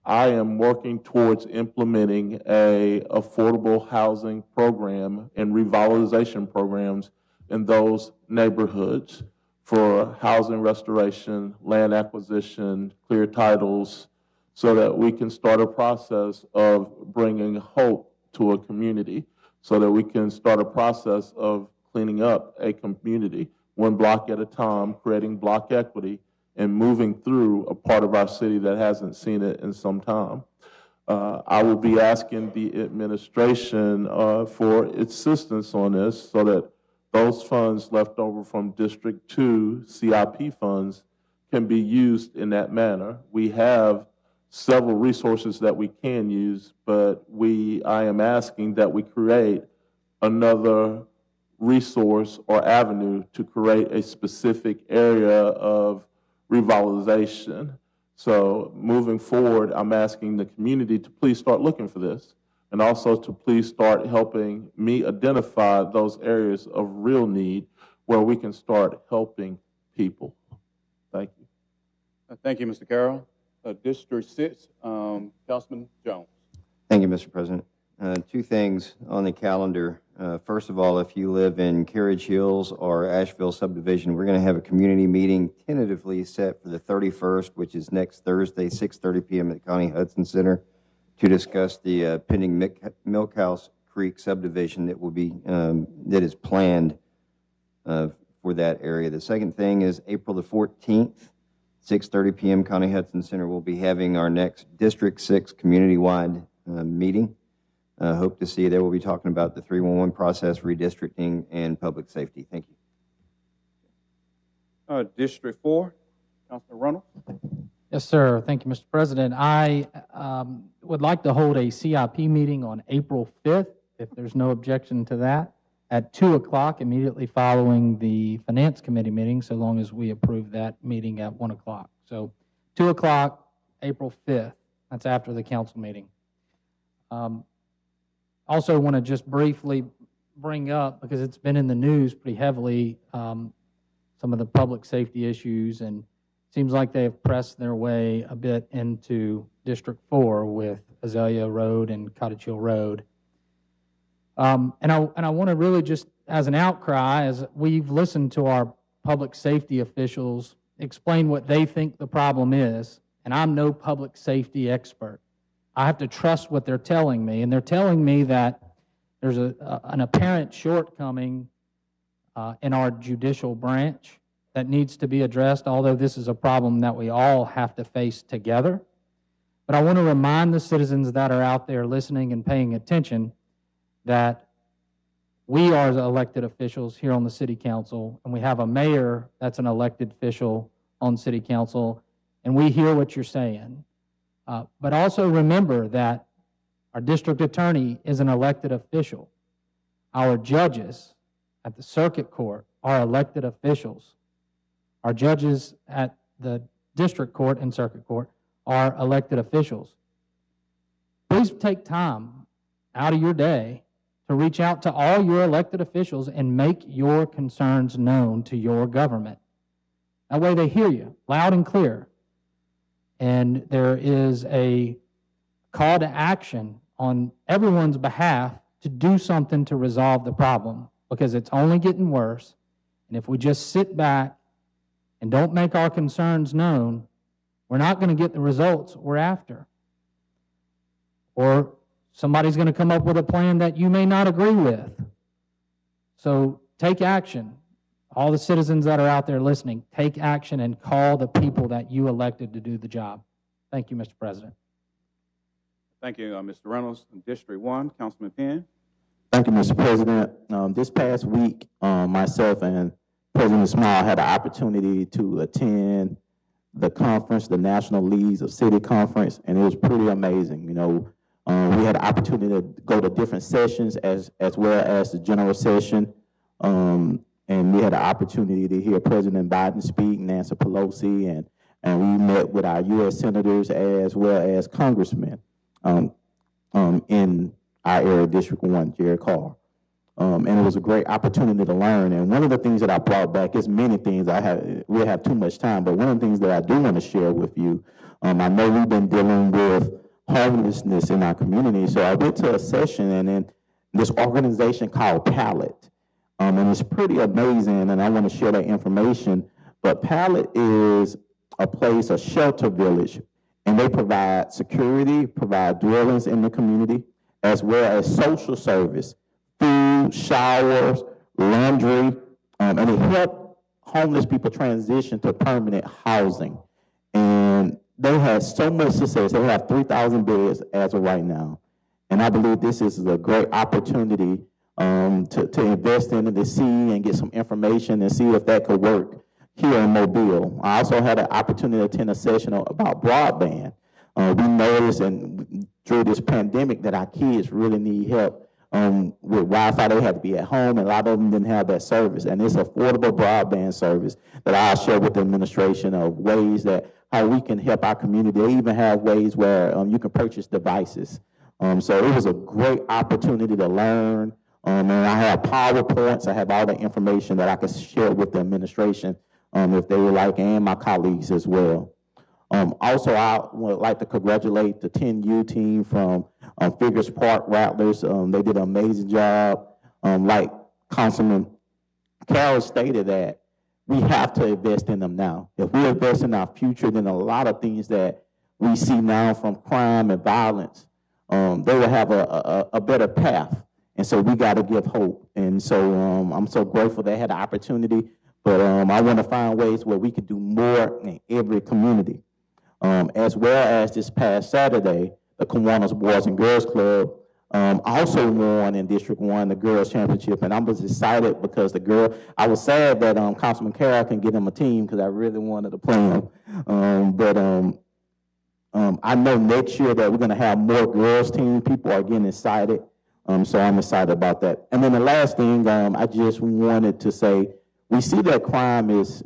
I am working towards implementing a affordable housing program and revitalization programs in those neighborhoods for housing restoration, land acquisition, clear titles, so that we can start a process of bringing hope to a community, so that we can start a process of cleaning up a community, one block at a time, creating block equity, and moving through a part of our city that hasn't seen it in some time. I will be asking the administration for assistance on this so that those funds left over from District 2 CIP funds can be used in that manner. We have several resources that we can use, but I am asking that we create another resource or avenue to create a specific area of revitalization. So moving forward, I'm asking the community to please start looking for this, and also to please start helping me identify those areas of real need where we can start helping people. Thank you. Thank you, Mr. Carroll. District 6, Councilman Jones. Thank you, Mr. President. Two things on the calendar. First of all, if you live in Carriage Hills or Asheville subdivision, we're going to have a community meeting tentatively set for the 31st, which is next Thursday, 6:30 p.m. at the Connie Hudson Center, to discuss the pending Milkhouse Creek subdivision that will be that is planned for that area. The second thing is April the 14th, 6:30 p.m. Connie Hudson Center will be having our next District 6 community-wide meeting. Hope to see you there. We'll be talking about the 311 process, redistricting, and public safety. Thank you. District 4, Councilman Reynolds. Yes, sir. Thank you, Mr. President. I would like to hold a CIP meeting on April 5th, if there's no objection to that, at 2 o'clock, immediately following the Finance Committee meeting, so long as we approve that meeting at 1 o'clock. So 2 o'clock, April 5th. That's after the council meeting. Also want to just briefly bring up, because it's been in the news pretty heavily, some of the public safety issues, and seems like they have pressed their way a bit into District 4 with Azalea Road and Cottage Hill Road. And I want to really just, as an outcry, as we've listened to our public safety officials explain what they think the problem is, and I'm no public safety expert. I have to trust what they're telling me, and they're telling me that there's an apparent shortcoming in our judicial branch that needs to be addressed, although this is a problem that we all have to face together. But I want to remind the citizens that are out there listening and paying attention that we are the elected officials here on the city council, and we have a mayor that's an elected official on city council, and we hear what you're saying. But also remember that our district attorney is an elected official. Our judges at the circuit court are elected officials. Our judges at the district court and circuit court are elected officials. Please take time out of your day to reach out to all your elected officials and make your concerns known to your government. That way they hear you loud and clear. And there is a call to action on everyone's behalf to do something to resolve the problem, because it's only getting worse. And if we just sit back and don't make our concerns known, we're not going to get the results we're after. Or somebody's going to come up with a plan that you may not agree with. So take action. All the citizens that are out there listening, take action and call the people that you elected to do the job. Thank you, Mr. President. Thank you, Mr. Reynolds. District 1, Councilman Penn. Thank you, Mr. President. This past week, myself and President Small had the opportunity to attend the conference, the National Lease of City Conference, and it was pretty amazing. You know, we had the opportunity to go to different sessions as well as the general session, and we had the opportunity to hear President Biden speak, Nancy Pelosi, and we met with our U.S. senators as well as congressmen in our area, District 1, Jared Carr. And it was a great opportunity to learn. And one of the things that I brought back is many things. We have too much time, but one of the things that I do want to share with you, I know we've been dealing with homelessness in our community. So I went to a session, and then this organization called Pallet, and it's pretty amazing, and I want to share that information. But Pallet is a place, a shelter village, and they provide security, provide dwellings in the community, as well as social service, food, showers, laundry, and it helped homeless people transition to permanent housing. And they had so much success. They have 3,000 beds as of right now. And I believe this is a great opportunity to invest in it, to see and get some information and see if that could work here in Mobile. I also had an opportunity to attend a session about broadband. We noticed through this pandemic that our kids really need help with Wi-Fi. They had to be at home, and a lot of them didn't have that service. And it's affordable broadband service that I'll share with the administration of ways that how we can help our community. They even have ways where you can purchase devices. So it was a great opportunity to learn. And I have PowerPoints. I have all the information that I can share with the administration if they would like, and my colleagues as well. Also, I would like to congratulate the 10U team from Figures Park Rattlers. They did an amazing job. Like Councilman Carroll stated, that we have to invest in them now. If we invest in our future, then a lot of things that we see now from crime and violence, they will have a better path. And so we got to give hope. And so I'm so grateful they had the opportunity. But I want to find ways where we can do more in every community. As well as this past Saturday, the Kiwanis Boys and Girls Club, also won in District 1 the Girls Championship. And I was excited because I was sad that Councilman Carroll couldn't get him a team because I really wanted to play him. I know next year that we're going to have more girls team. People are getting excited. So I'm excited about that. And then the last thing, I just wanted to say, we see that crime is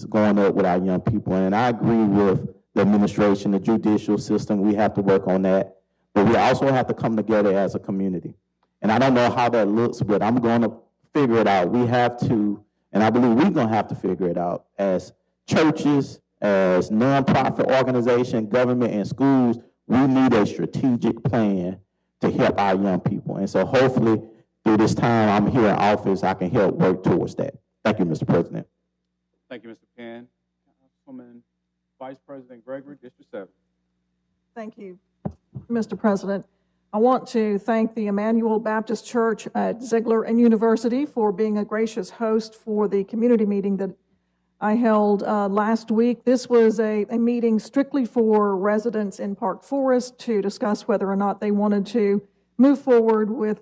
going up with our young people. And I agree with the administration, the judicial system. We have to work on that. But we also have to come together as a community. And I don't know how that looks, but I'm going to figure it out. We have to, and I believe we're going to have to figure it out as churches, as nonprofit organizations, government, and schools. We need a strategic plan to help our young people. And so hopefully through this time I'm here in office, I can help work towards that. Thank you, Mr. President. Thank you, Mr. Penn. Councilwoman Vice President Gregory, District 7. Thank you, Mr. President. I want to thank the Emmanuel Baptist Church at Ziegler and University for being a gracious host for the community meeting that I held last week. This was a meeting strictly for residents in Park Forest to discuss whether or not they wanted to move forward with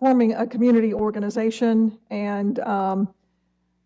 forming a community organization. And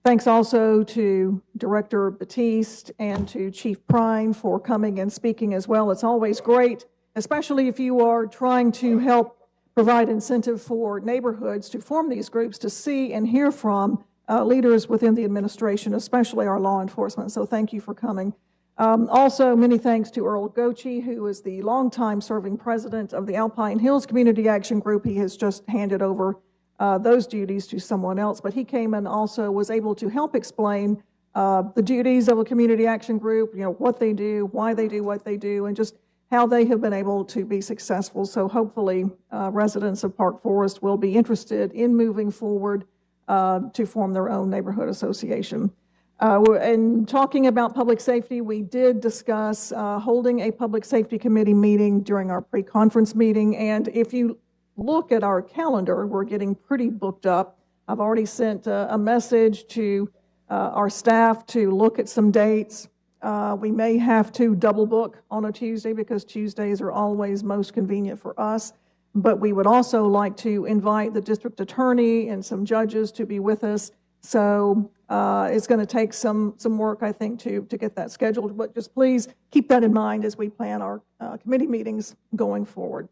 thanks also to Director Batiste and to Chief Prine for coming and speaking as well. It's always great, especially if you are trying to help provide incentive for neighborhoods to form these groups, to see and hear from leaders within the administration, especially our law enforcement. So thank you for coming. Also, many thanks to Earl Gochi, who is the longtime serving president of the Alpine Hills Community Action Group. He has just handed over those duties to someone else, but he came and also was able to help explain the duties of a community action group, what they do, why they do what they do, and just how they have been able to be successful. So hopefully residents of Park Forest will be interested in moving forward to form their own neighborhood association. And talking about public safety, we did discuss holding a public safety committee meeting during our pre-conference meeting. And if you look at our calendar, we're getting pretty booked up. I've already sent a message to our staff to look at some dates. We may have to double book on a Tuesday because Tuesdays are always most convenient for us. But we would also like to invite the district attorney and some judges to be with us. So it's going to take some work, I think, to get that scheduled. But just please keep that in mind as we plan our committee meetings going forward.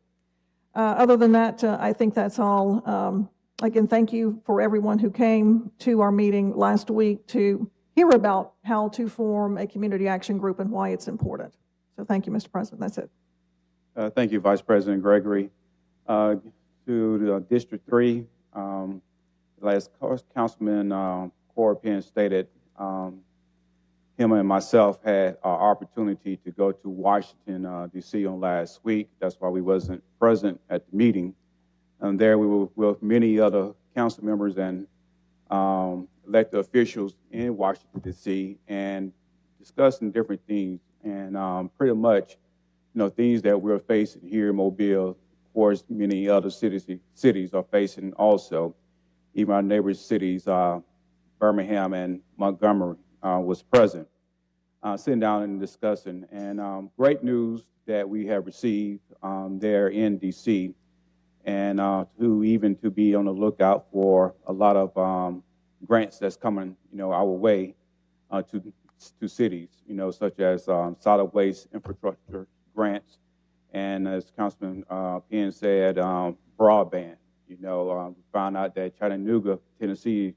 Other than that, I think that's all. Again, thank you for everyone who came to our meeting last week to hear about how to form a community action group and why it's important. So thank you, Mr. President. That's it. Thank you, Vice President Gregory. To the District 3, last Councilman Corey Penn stated him and myself had our opportunity to go to Washington, D.C. on last week. That's why we wasn't present at the meeting. And there we were with many other council members and elected officials in Washington, D.C. and discussing different things and pretty much, things that we're facing here in Mobile. Of course, many other cities are facing also. Even our neighbor cities, Birmingham and Montgomery was present, sitting down and discussing. And great news that we have received there in D.C. and to be on the lookout for a lot of grants that's coming, our way to cities, such as solid waste infrastructure grants. And as Councilman Penn said, broadband. We found out that Chattanooga, Tennessee,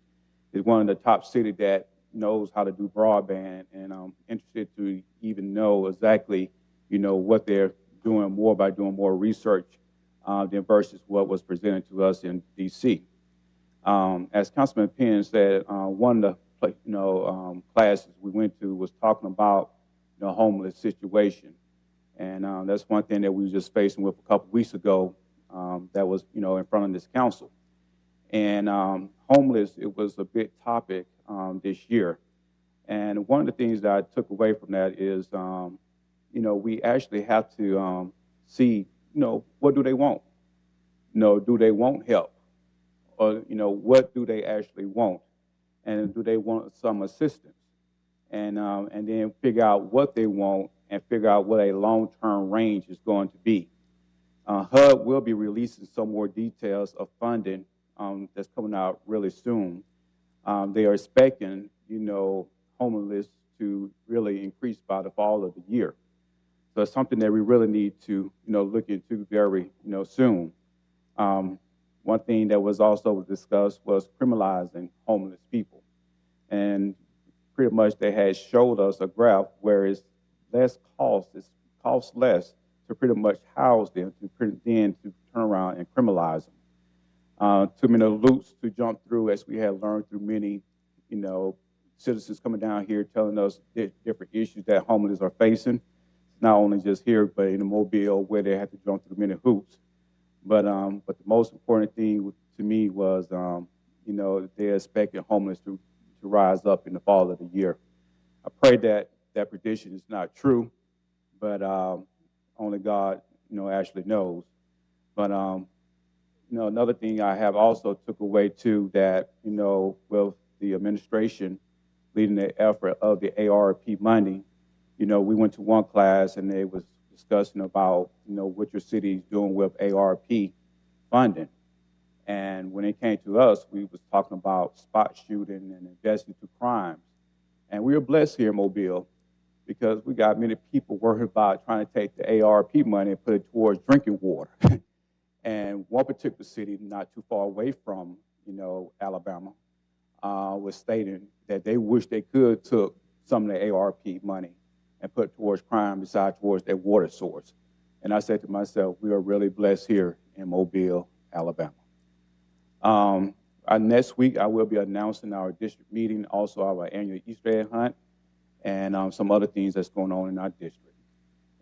is one of the top cities that knows how to do broadband, and I'm interested to even know exactly, what they're doing more by doing more research than versus what was presented to us in D.C. As Councilman Penn said, one of the classes we went to was talking about the homeless situation. And that's one thing that we were just facing with a couple weeks ago that was, in front of this council. And homeless, it was a big topic this year. And one of the things that I took away from that is, we actually have to see, what do they want? Do they want help? Or, what do they actually want? And do they want some assistance? And then figure out what they want and figure out what a long-term range is going to be. HUD will be releasing some more details of funding that's coming out really soon. They are expecting, homelessness to really increase by the fall of the year. So it's something that we really need to, look into very, soon. One thing that was also discussed was criminalizing homeless people. And pretty much they had showed us a graph where it's costs less to pretty much house them, then to turn around and criminalize them. Too many loops to jump through, as we have learned through many, citizens coming down here telling us different issues that homeless are facing, not only just here, but in Mobile, where they have to jump through many hoops. But the most important thing to me was, they're expecting homeless to rise up in the fall of the year. I pray that that prediction is not true, but only God, actually knows. But, another thing I have also took away too, that, with the administration leading the effort of the ARP money, we went to one class and they was discussing about, what your city is doing with ARP funding. And when it came to us, we was talking about spot shooting and investing to crimes. And we were blessed here in Mobile because we got many people worried about trying to take the ARP money and put it towards drinking water. And one particular city not too far away from, Alabama, was stating that they wish they could took some of the ARP money and put towards crime besides towards their water source. And I said to myself, we are really blessed here in Mobile, Alabama. Next week, I will be announcing our district meeting, also our annual Easter egg hunt, and some other things that's going on in our district.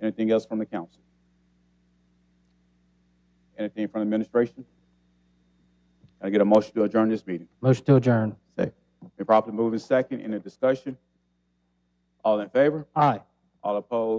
Anything else from the council? Anything from the administration? Can I get a motion to adjourn this meeting? Motion to adjourn. Second. Been properly moved in second. In the discussion? All in favor? Aye. All opposed?